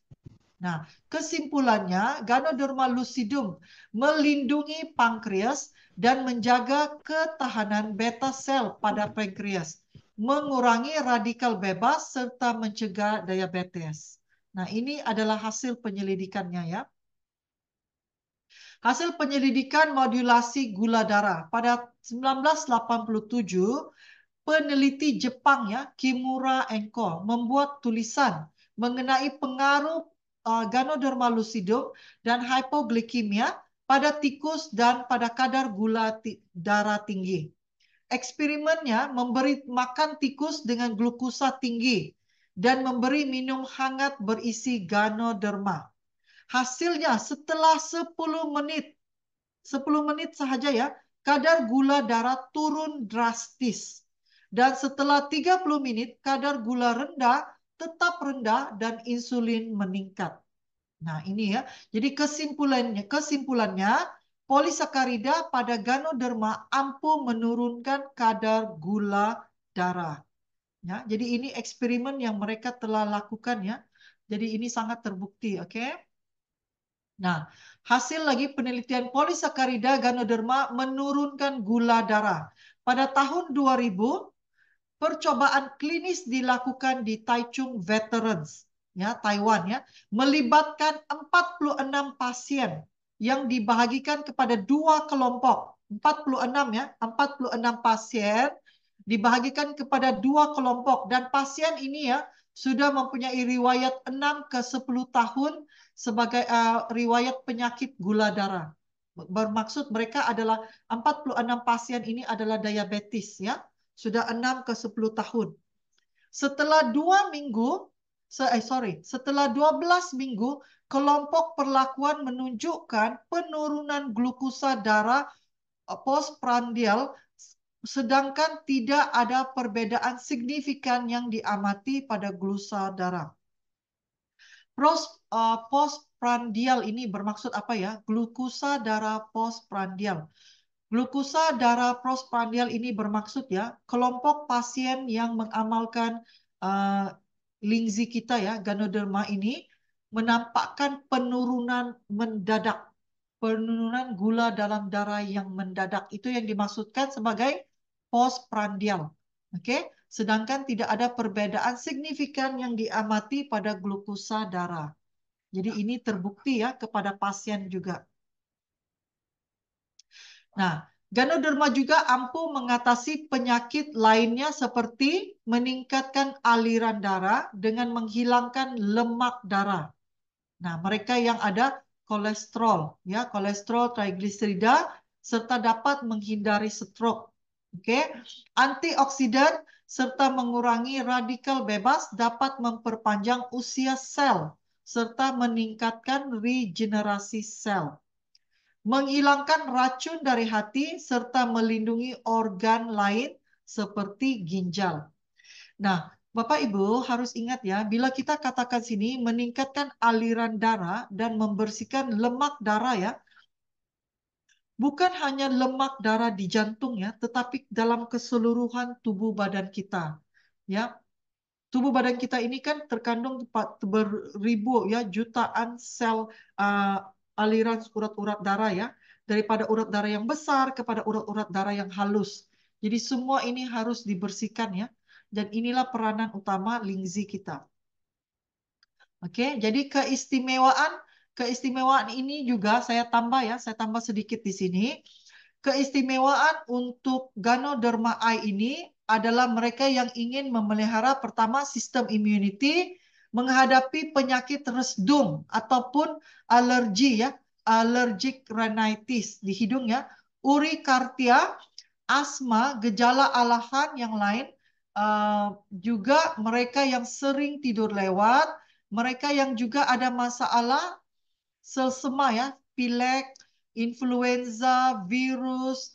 Nah, kesimpulannya, Ganoderma lucidum melindungi pankreas dan menjaga ketahanan beta sel pada pankreas, mengurangi radikal bebas serta mencegah diabetes. Nah, ini adalah hasil penyelidikannya ya. Hasil penyelidikan modulasi gula darah pada 1987, peneliti Jepang ya, Kimura and Co. membuat tulisan mengenai pengaruh Ganoderma lucidum dan hipoglikemia pada tikus dan pada kadar gula darah tinggi. Eksperimennya memberi makan tikus dengan glukosa tinggi dan memberi minum hangat berisi Ganoderma. Hasilnya setelah 10 menit saja ya, kadar gula darah turun drastis. Dan setelah 30 menit, kadar gula rendah tetap rendah dan insulin meningkat. Nah, ini ya. Jadi kesimpulannya polisakarida pada Ganoderma ampuh menurunkan kadar gula darah. Ya, jadi ini eksperimen yang mereka telah lakukan ya. Jadi ini sangat terbukti, oke? Nah, hasil lagi penelitian polisakarida Ganoderma menurunkan gula darah. Pada tahun 2000, percobaan klinis dilakukan di Taichung Veterans, ya, Taiwan ya, melibatkan 46 pasien yang dibahagikan kepada dua kelompok. 46 ya, 46 pasien dibahagikan kepada dua kelompok dan pasien ini ya sudah mempunyai riwayat 6 ke 10 tahun sebagai riwayat penyakit gula darah. Bermaksud mereka adalah 46 pasien ini adalah diabetes ya. Sudah 6 ke 10 tahun. Setelah 12 minggu, kelompok perlakuan menunjukkan penurunan glukosa darah postprandial sedangkan tidak ada perbedaan signifikan yang diamati pada glusa darah. Postprandial ini bermaksud apa ya? Glukosa darah postprandial. Glukosa darah postprandial ini bermaksud ya, kelompok pasien yang mengamalkan uh, Lindsay kita ya, Ganoderma ini menampakkan penurunan mendadak, penurunan gula dalam darah yang mendadak. Itu yang dimaksudkan sebagai postprandial. Oke, sedangkan tidak ada perbedaan signifikan yang diamati pada glukosa darah. Jadi ini terbukti ya kepada pasien juga. Nah, Ganoderma juga ampuh mengatasi penyakit lainnya seperti meningkatkan aliran darah dengan menghilangkan lemak darah. Nah, mereka yang ada kolesterol, ya, kolesterol, trigliserida, serta dapat menghindari stroke. Oke, antioksidan serta mengurangi radikal bebas dapat memperpanjang usia sel serta meningkatkan regenerasi sel. Menghilangkan racun dari hati serta melindungi organ lain seperti ginjal. Nah, Bapak Ibu harus ingat ya, bila kita katakan sini meningkatkan aliran darah dan membersihkan lemak darah ya, bukan hanya lemak darah di jantung ya, tetapi dalam keseluruhan tubuh badan kita. Ya, tubuh badan kita ini kan terkandung beribu ya jutaan sel uh, aliran urat-urat darah ya, daripada urat darah yang besar kepada urat-urat darah yang halus. Jadi semua ini harus dibersihkan ya. Dan inilah peranan utama Lindsay kita. Oke, jadi keistimewaan ini juga saya tambah ya, saya tambah sedikit di sini. Keistimewaan untuk Ganoderma eye ini adalah mereka yang ingin memelihara pertama sistem immunity menghadapi penyakit resdung ataupun alergi ya, allergic rhinitis di hidung ya, urticaria, asma, gejala alahan yang lain, juga mereka yang sering tidur lewat, mereka yang juga ada masalah selsema ya, pilek, influenza, virus,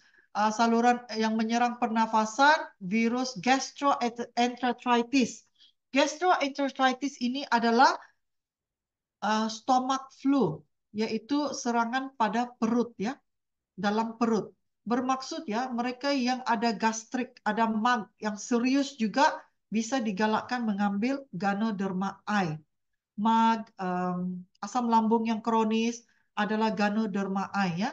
saluran yang menyerang pernafasan, virus gastroenteritis. Gastroenteritis ini adalah stomach flu, yaitu serangan pada perut ya, dalam perut. Bermaksud ya, mereka yang ada gastrik, ada mag yang serius juga bisa digalakkan mengambil Ganoderma eye. Asam lambung yang kronis adalah Ganoderma eye ya.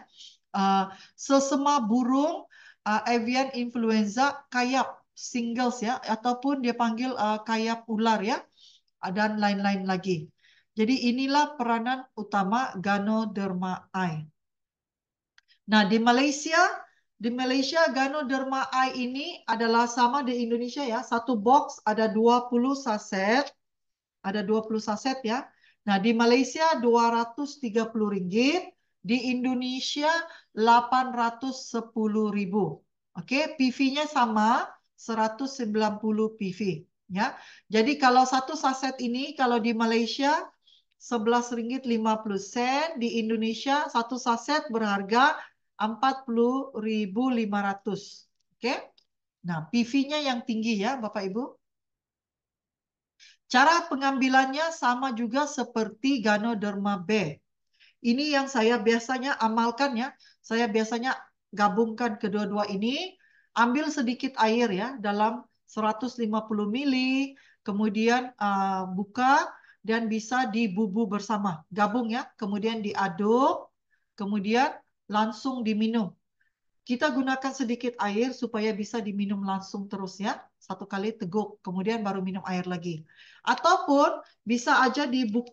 Selsema burung, avian influenza, kayap shingles ya, ataupun dia panggil kayap ular ya, dan lain-lain lagi. Jadi inilah peranan utama Ganoderma eye. Nah, di Malaysia Ganoderma eye ini adalah sama di Indonesia ya. Satu box ada 20 saset. Ada 20 saset ya. Nah, di Malaysia Rp230, di Indonesia 810.000. Oke, PV-nya sama 190 PV ya. Jadi kalau satu saset ini kalau di Malaysia Rp11.50, di Indonesia satu saset berharga 40.500. Oke. Nah, PV-nya yang tinggi ya, Bapak Ibu. Cara pengambilannya sama juga seperti Ganoderma B. Ini yang saya biasanya amalkan ya. Saya biasanya gabungkan kedua-dua ini, ambil sedikit air ya dalam 150 mili, kemudian buka dan bisa dibubuh bersama. Gabung ya, kemudian diaduk, kemudian langsung diminum. Kita gunakan sedikit air supaya bisa diminum langsung terus ya. Satu kali teguk, kemudian baru minum air lagi. Ataupun bisa aja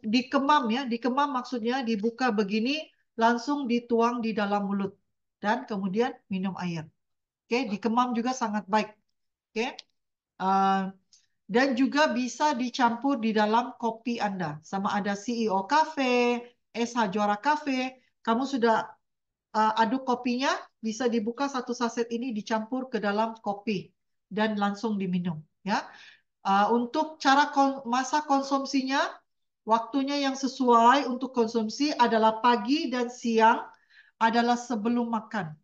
dikemam ya. Dikemam maksudnya dibuka begini, langsung dituang di dalam mulut. Dan kemudian minum air. Oke, dikemam juga sangat baik. Oke. Dan juga bisa dicampur di dalam kopi Anda. Sama ada CEO Cafe, SH Juara Cafe. Kamu sudah aduk kopinya, bisa dibuka satu saset ini dicampur ke dalam kopi dan langsung diminum ya. Untuk cara masa konsumsinya, waktunya yang sesuai untuk konsumsi adalah pagi dan siang adalah sebelum makan.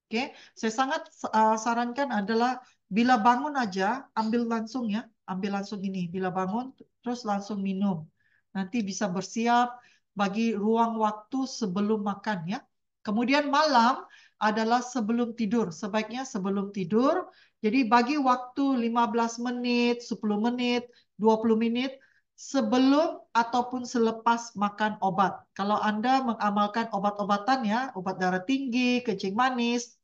Oke, Oke, saya sangat sarankan adalah bila bangun aja ambil langsung ya, ambil langsung ini. Bila bangun terus langsung minum. Nanti bisa bersiap bagi ruang waktu sebelum makan ya. Kemudian malam adalah sebelum tidur. Sebaiknya sebelum tidur. Jadi bagi waktu 15 menit, 10 menit, 20 menit sebelum ataupun selepas makan obat. Kalau Anda mengamalkan obat-obatan ya, obat darah tinggi, kencing manis,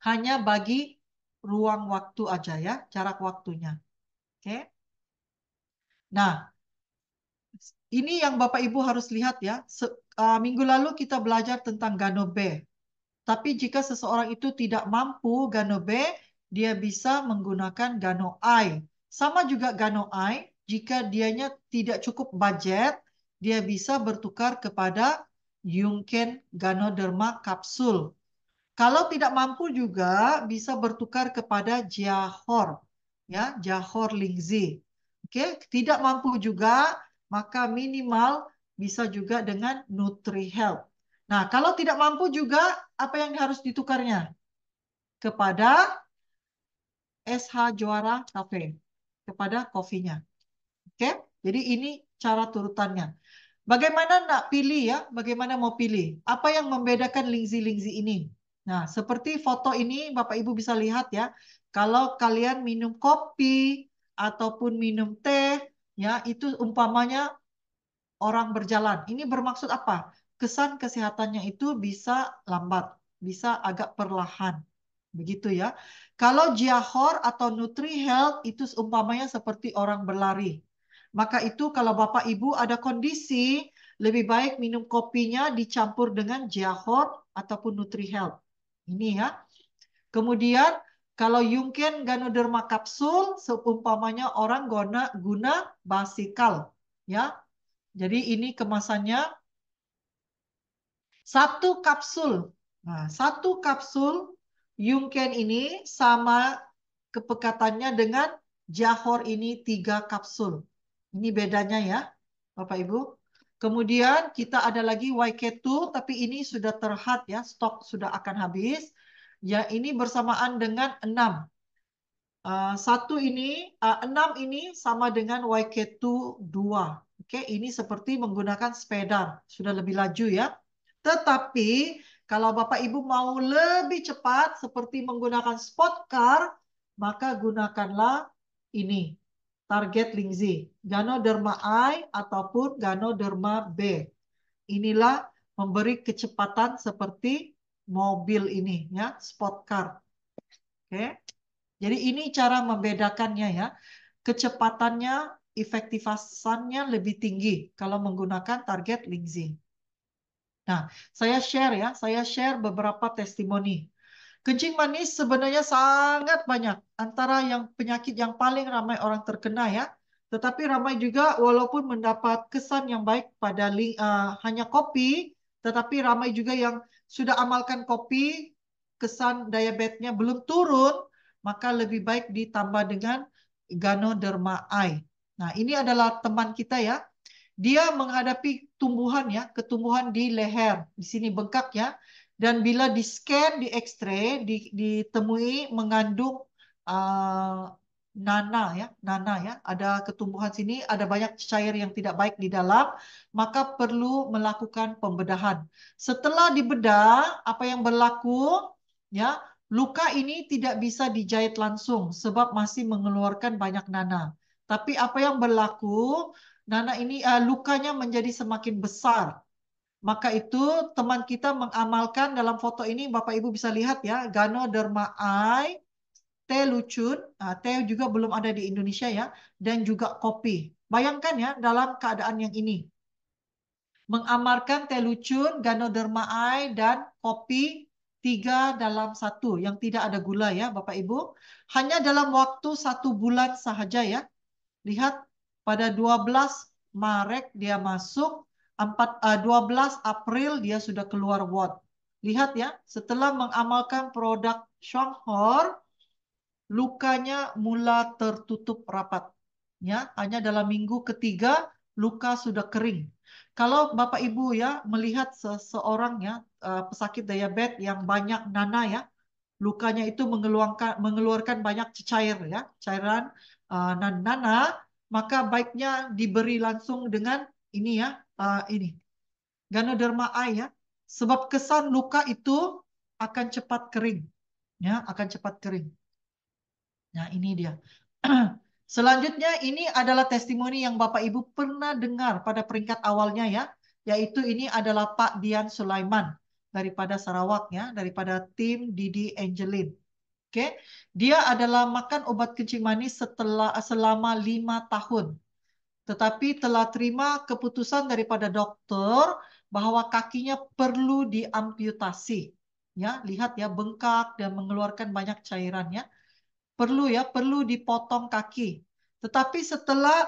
hanya bagi ruang waktu aja ya, jarak waktunya. Oke. Nah, ini yang Bapak Ibu harus lihat ya. Minggu lalu kita belajar tentang Gano B. Tapi jika seseorang itu tidak mampu Gano B, dia bisa menggunakan Gano I. Sama juga Gano I, jika dianya tidak cukup budget, dia bisa bertukar kepada Yungken Ganoderma kapsul. Kalau tidak mampu juga bisa bertukar kepada Jahor, ya, Jahor Lingzi. Oke, tidak mampu juga maka minimal bisa juga dengan NutriHealth. Nah, kalau tidak mampu juga apa yang harus ditukarnya? Kepada SH Juara Cafe, kepada kopinya. Oke, jadi ini cara turutannya. Bagaimana nak pilih ya? Bagaimana mau pilih? Apa yang membedakan lingzi-lingzi ini? Nah, seperti foto ini Bapak Ibu bisa lihat ya. Kalau kalian minum kopi ataupun minum teh, ya itu umpamanya orang berjalan. Ini bermaksud apa? Kesan kesehatannya itu bisa lambat, bisa agak perlahan. Begitu ya. Kalau Jiahor atau NutriHealth itu umpamanya seperti orang berlari. Maka itu kalau Bapak Ibu ada kondisi, lebih baik minum kopinya dicampur dengan Jiahor ataupun NutriHealth. Ini ya. Kemudian kalau Yungken Ganoderma kapsul, seumpamanya orang guna basikal. Ya, jadi ini kemasannya satu kapsul. Nah, satu kapsul Yungken ini sama kepekatannya dengan Jahor ini 3 kapsul. Ini bedanya ya, Bapak Ibu. Kemudian kita ada lagi YK2, tapi ini sudah terhad ya, stok sudah akan habis. Ya, ini bersamaan dengan 6. Enam ini sama dengan YK2 2. Oke, ini seperti menggunakan sepeda, sudah lebih laju ya. Tetapi kalau Bapak Ibu mau lebih cepat seperti menggunakan sport car, maka gunakanlah ini, Target Lingzi, Ganoderma I ataupun Ganoderma B. Inilah memberi kecepatan seperti mobil ini ya, sport car. Oke. Jadi ini cara membedakannya ya. Kecepatannya, efektivitasnya lebih tinggi kalau menggunakan target Lingzi. Nah, saya share beberapa testimoni. Kencing manis sebenarnya sangat banyak. Antara yang penyakit yang paling ramai orang terkena ya. Tetapi ramai juga walaupun mendapat kesan yang baik pada hanya kopi, tetapi ramai juga yang sudah amalkan kopi, kesan diabetesnya belum turun, maka lebih baik ditambah dengan Ganoderma I. Nah, ini adalah teman kita ya. Dia menghadapi tumbuhan ya, ketumbuhan di leher, di sini bengkak ya. Dan bila di scan, di X-ray, ditemui mengandung uh, nana ya, ada ketumbuhan sini, ada banyak cair yang tidak baik di dalam, maka perlu melakukan pembedahan. Setelah dibedah, apa yang berlaku ya, luka ini tidak bisa dijahit langsung sebab masih mengeluarkan banyak nana. Tapi apa yang berlaku, lukanya menjadi semakin besar. Maka itu teman kita mengamalkan dalam foto ini, Bapak Ibu bisa lihat ya, Ganoderma I, teh lucun, teh juga belum ada di Indonesia ya, dan juga kopi. Bayangkan ya dalam keadaan yang ini. Mengamarkan teh lucun, Ganoderma I, dan kopi 3 dalam 1 yang tidak ada gula ya Bapak Ibu. Hanya dalam waktu 1 bulan sahaja ya. Lihat pada 12 Maret dia masuk, 12 April dia sudah keluar ward. Lihat ya, setelah mengamalkan produk Shanghor, lukanya mula tertutup rapat. Ya, hanya dalam minggu ketiga luka sudah kering. Kalau Bapak Ibu ya melihat seseorang ya pesakit diabetes yang banyak nanah ya, lukanya itu mengeluarkan banyak cair ya, cairan nanah, maka baiknya diberi langsung dengan ini ya, ini Ganoderma eye ya. Sebab kesan luka itu akan cepat kering ya, akan cepat kering. Nah, ini dia. Selanjutnya ini adalah testimoni yang Bapak Ibu pernah dengar pada peringkat awalnya ya, yaitu ini adalah Pak Dian Sulaiman daripada Sarawak ya, daripada tim Didi Angelin. Oke, dia adalah makan obat kencing manis selama 5 tahun, tetapi telah terima keputusan daripada dokter bahwa kakinya perlu diamputasi. Ya, lihat ya bengkak dan mengeluarkan banyak cairan ya. Perlu dipotong kaki. Tetapi setelah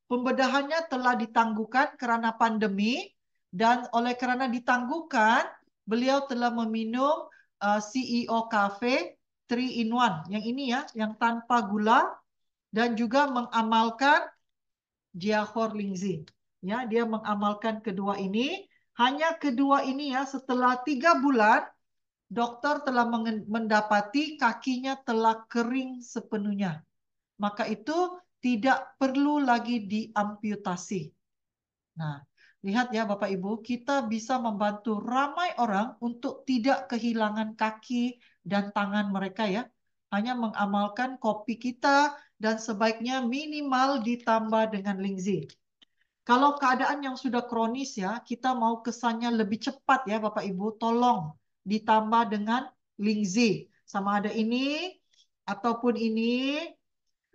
pembedahannya telah ditangguhkan karena pandemi dan oleh karena ditangguhkan, beliau telah meminum CEO Cafe 3 in 1. Yang ini ya, yang tanpa gula dan juga mengamalkan Jiahor Lingzi. Ya, dia mengamalkan kedua ini. Hanya kedua ini ya, setelah 3 bulan dokter telah mendapati kakinya telah kering sepenuhnya. Maka itu tidak perlu lagi diamputasi. Nah, lihat ya Bapak Ibu, kita bisa membantu ramai orang untuk tidak kehilangan kaki dan tangan mereka ya. Hanya mengamalkan kopi kita dan sebaiknya minimal ditambah dengan lingzi. Kalau keadaan yang sudah kronis ya, kita mau kesannya lebih cepat ya Bapak Ibu, tolong ditambah dengan lingzi. Sama ada ini, ataupun ini,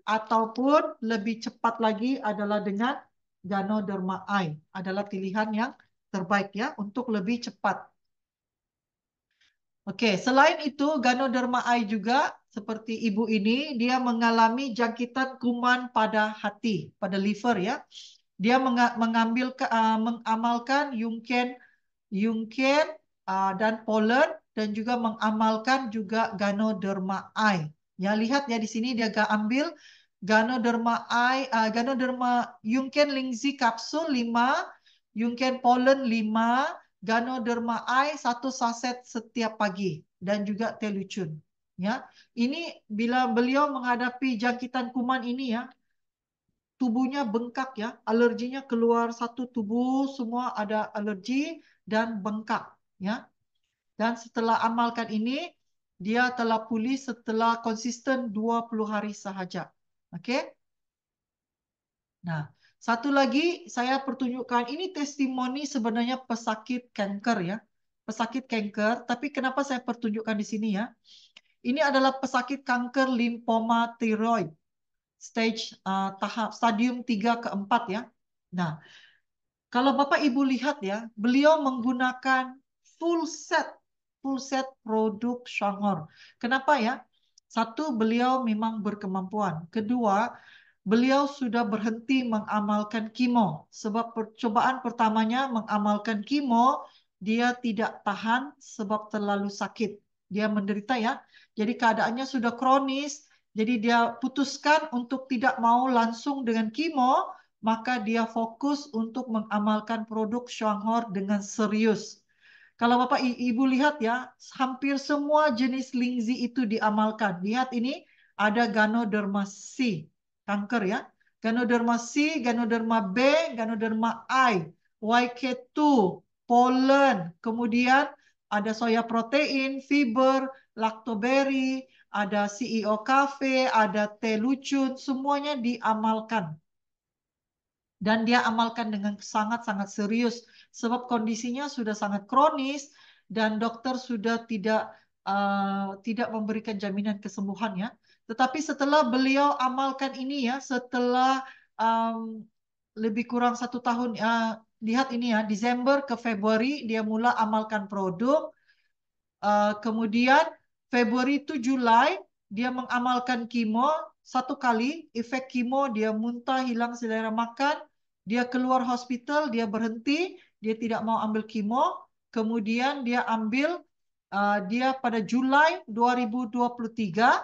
ataupun lebih cepat lagi adalah dengan Ganoderma eye. Adalah pilihan yang terbaik ya untuk lebih cepat. Oke, selain itu Ganoderma eye juga seperti ibu ini, dia mengalami jangkitan kuman pada hati, pada liver ya. Dia mengamalkan Yungken dan pollen dan juga mengamalkan juga Ganoderma eye. Ya, lihat ya di sini dia ambil Ganoderma eye, Ganoderma Yungken Lingzi kapsul 5, Yungken pollen 5, Ganoderma eye 1 saset setiap pagi dan juga telucun. Ya, ini bila beliau menghadapi jangkitan kuman ini ya, tubuhnya bengkak ya, alerginya keluar satu tubuh, semua ada alergi dan bengkak ya. Dan setelah amalkan ini, dia telah pulih setelah konsisten 20 hari sahaja. Oke? Nah, satu lagi saya pertunjukkan ini testimoni sebenarnya pesakit kanker ya. Pesakit kanker, tapi kenapa saya pertunjukkan di sini ya? Ini adalah pesakit kanker limfoma tiroid stage tahap stadium 3 ke 4 ya. Nah, kalau Bapak Ibu lihat ya, beliau menggunakan full set full set produk Shanghor. Kenapa ya? Satu, beliau memang berkemampuan. Kedua, beliau sudah berhenti mengamalkan kimo. Sebab percobaan pertamanya mengamalkan kimo, dia tidak tahan sebab terlalu sakit. Dia menderita ya. Jadi keadaannya sudah kronis. Jadi dia putuskan untuk tidak mau langsung dengan kimo, maka dia fokus untuk mengamalkan produk Shanghor dengan serius. Kalau Bapak Ibu lihat ya, hampir semua jenis lingzi itu diamalkan. Lihat ini ada Ganoderma C, kanker ya. Ganoderma C, Ganoderma B, Ganoderma I, YK2, pollen, kemudian ada soya protein, fiber, lactoberry, ada CEO cafe, ada teh lucun, semuanya diamalkan. Dan dia amalkan dengan sangat-sangat serius sebab kondisinya sudah sangat kronis dan dokter sudah tidak memberikan jaminan kesembuhan ya. Tetapi setelah beliau amalkan ini ya, setelah lebih kurang 1 tahun, lihat ini ya, Desember ke Februari dia mula amalkan produk. Kemudian Februari itu Julai dia mengamalkan kimo 1 kali, efek kimo dia muntah, hilang selera makan, dia keluar hospital, dia berhenti, dia tidak mau ambil kimo, kemudian dia pada Julai 2023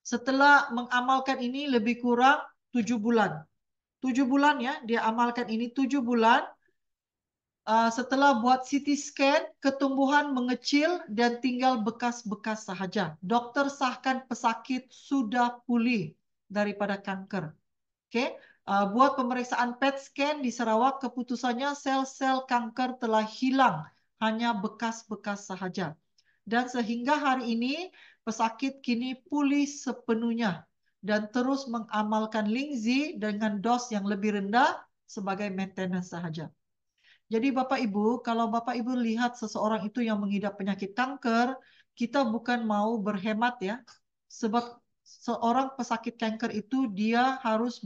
setelah mengamalkan ini lebih kurang 7 bulan. 7 bulan ya, dia amalkan ini 7 bulan. Setelah buat CT scan, ketumbuhan mengecil dan tinggal bekas-bekas sahaja. Dokter sahkan pesakit sudah pulih daripada kanker. Oke, buat pemeriksaan PET scan di Sarawak, keputusannya sel-sel kanker telah hilang, hanya bekas-bekas sahaja. Dan sehingga hari ini, pesakit kini pulih sepenuhnya dan terus mengamalkan Lingzi dengan dos yang lebih rendah sebagai maintenance sahaja. Jadi Bapak Ibu, kalau Bapak Ibu lihat seseorang itu yang mengidap penyakit kanker, kita bukan mau berhemat ya. Sebab seorang pesakit kanker itu dia harus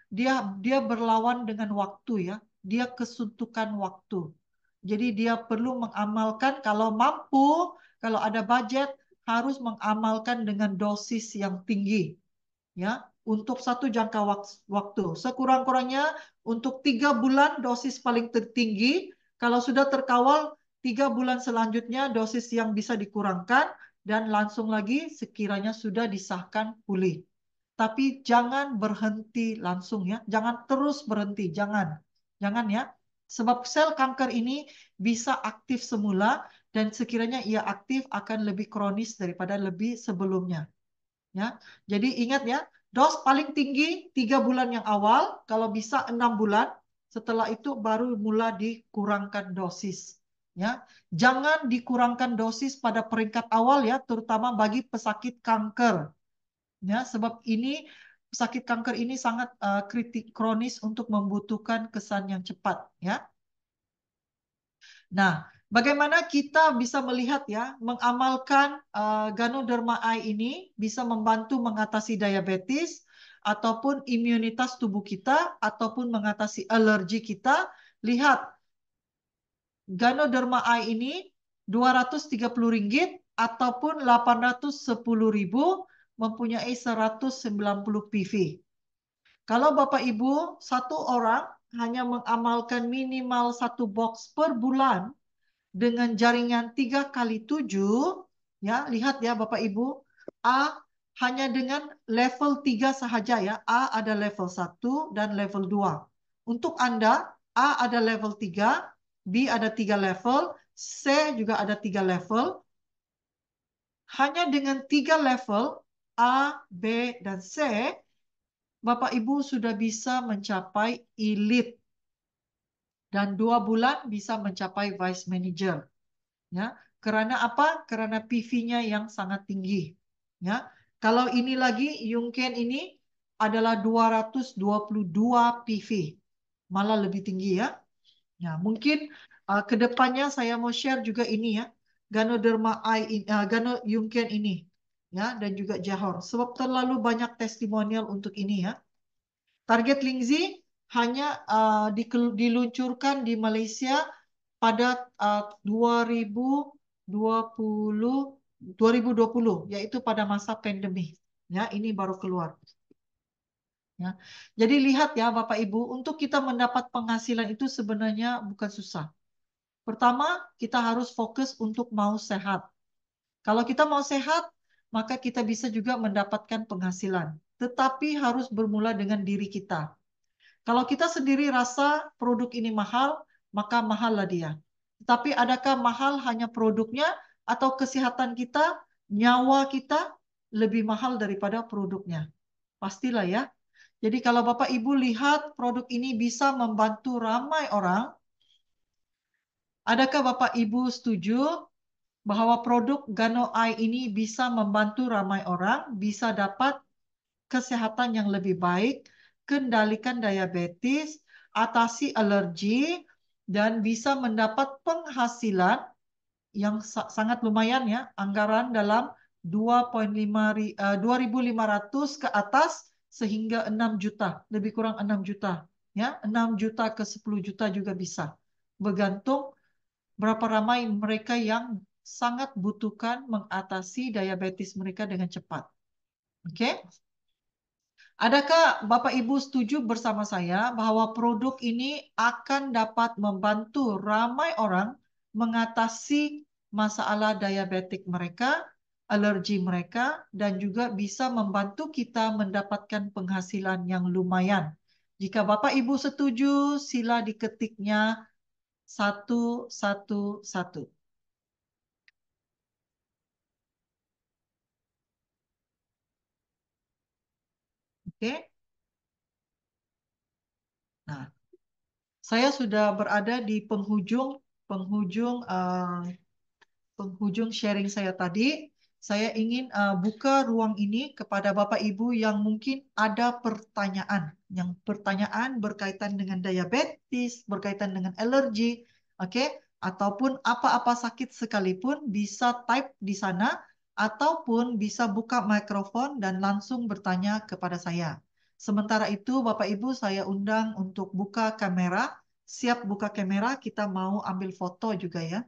dia berlawan dengan waktu ya. Dia kesuntukan waktu. Jadi dia perlu mengamalkan kalau mampu, kalau ada budget harus mengamalkan dengan dosis yang tinggi ya untuk satu jangka waktu. Sekurang-kurangnya untuk 3 bulan dosis paling tertinggi. Kalau sudah terkawal 3 bulan selanjutnya dosis yang bisa dikurangkan dan langsung lagi sekiranya sudah disahkan pulih. Tapi jangan berhenti langsung ya. Jangan terus berhenti. Jangan ya. Sebab sel kanker ini bisa aktif semula dan sekiranya ia aktif akan lebih kronis daripada lebih sebelumnya. Ya, jadi ingat ya, dos paling tinggi 3 bulan yang awal, kalau bisa 6 bulan. Setelah itu baru mula dikurangkan dosis. Ya, jangan dikurangkan dosis pada peringkat awal ya, terutama bagi pesakit kanker. Ya, sebab ini pesakit kanker ini sangat kronis untuk membutuhkan kesan yang cepat. Ya. Nah, bagaimana kita bisa melihat ya, mengamalkan Ganoderma Eye ini bisa membantu mengatasi diabetes ataupun imunitas tubuh kita ataupun mengatasi alergi kita. Lihat, Ganoderma Eye ini Rp230 ataupun 810.000 mempunyai 190 PV. Kalau Bapak Ibu satu orang hanya mengamalkan minimal 1 box per bulan, dengan jaringan 3x7, ya, lihat ya Bapak Ibu, A hanya dengan level 3 sahaja ya. A ada level 1 dan level 2. Untuk Anda, A ada level 3, B ada 3 level, C juga ada 3 level. Hanya dengan 3 level, A, B, dan C, Bapak Ibu sudah bisa mencapai elite. Dan 2 bulan bisa mencapai vice manager. Ya, karena apa? Karena PV-nya yang sangat tinggi. Ya, kalau ini lagi Yungken ini adalah 222 PV, malah lebih tinggi ya. Ya, mungkin ke depannya saya mau share juga ini ya, Ganoderma Eye, Gano Yungken ini, ya, dan juga Johor. Sebab terlalu banyak testimonial untuk ini ya. Target Lingzi hanya diluncurkan di Malaysia pada 2020, yaitu pada masa pandemi. Ya, ini baru keluar. Ya. Jadi lihat ya Bapak Ibu, untuk kita mendapat penghasilan itu sebenarnya bukan susah. Pertama, kita harus fokus untuk mau sehat. Kalau kita mau sehat, maka kita bisa juga mendapatkan penghasilan. Tetapi harus bermula dengan diri kita. Kalau kita sendiri rasa produk ini mahal, maka mahallah dia. Tapi adakah mahal hanya produknya atau kesehatan kita, nyawa kita lebih mahal daripada produknya? Pastilah ya. Jadi kalau Bapak Ibu lihat produk ini bisa membantu ramai orang, adakah Bapak Ibu setuju bahwa produk Gano Eye ini bisa membantu ramai orang, bisa dapat kesehatan yang lebih baik, kendalikan diabetes, atasi alergi, dan bisa mendapat penghasilan yang sangat lumayan ya, anggaran dalam 2.500 ke atas sehingga 6 juta, lebih kurang 6 juta. Ya, 6 juta ke 10 juta juga bisa. Bergantung berapa ramai mereka yang sangat butuhkan mengatasi diabetes mereka dengan cepat. Oke? Adakah Bapak Ibu setuju bersama saya bahwa produk ini akan dapat membantu ramai orang mengatasi masalah diabetik mereka, alergi mereka, dan juga bisa membantu kita mendapatkan penghasilan yang lumayan. Jika Bapak Ibu setuju, sila diketiknya 111. Oke. Nah, saya sudah berada di penghujung penghujung sharing saya tadi. Saya ingin buka ruang ini kepada Bapak Ibu yang mungkin ada pertanyaan, pertanyaan berkaitan dengan diabetes, berkaitan dengan alergi, oke? Ataupun apa-apa sakit sekalipun bisa type di sana, ataupun bisa buka mikrofon dan langsung bertanya kepada saya. Sementara itu, Bapak Ibu, saya undang untuk buka kamera. Siap buka kamera, kita mau ambil foto juga ya.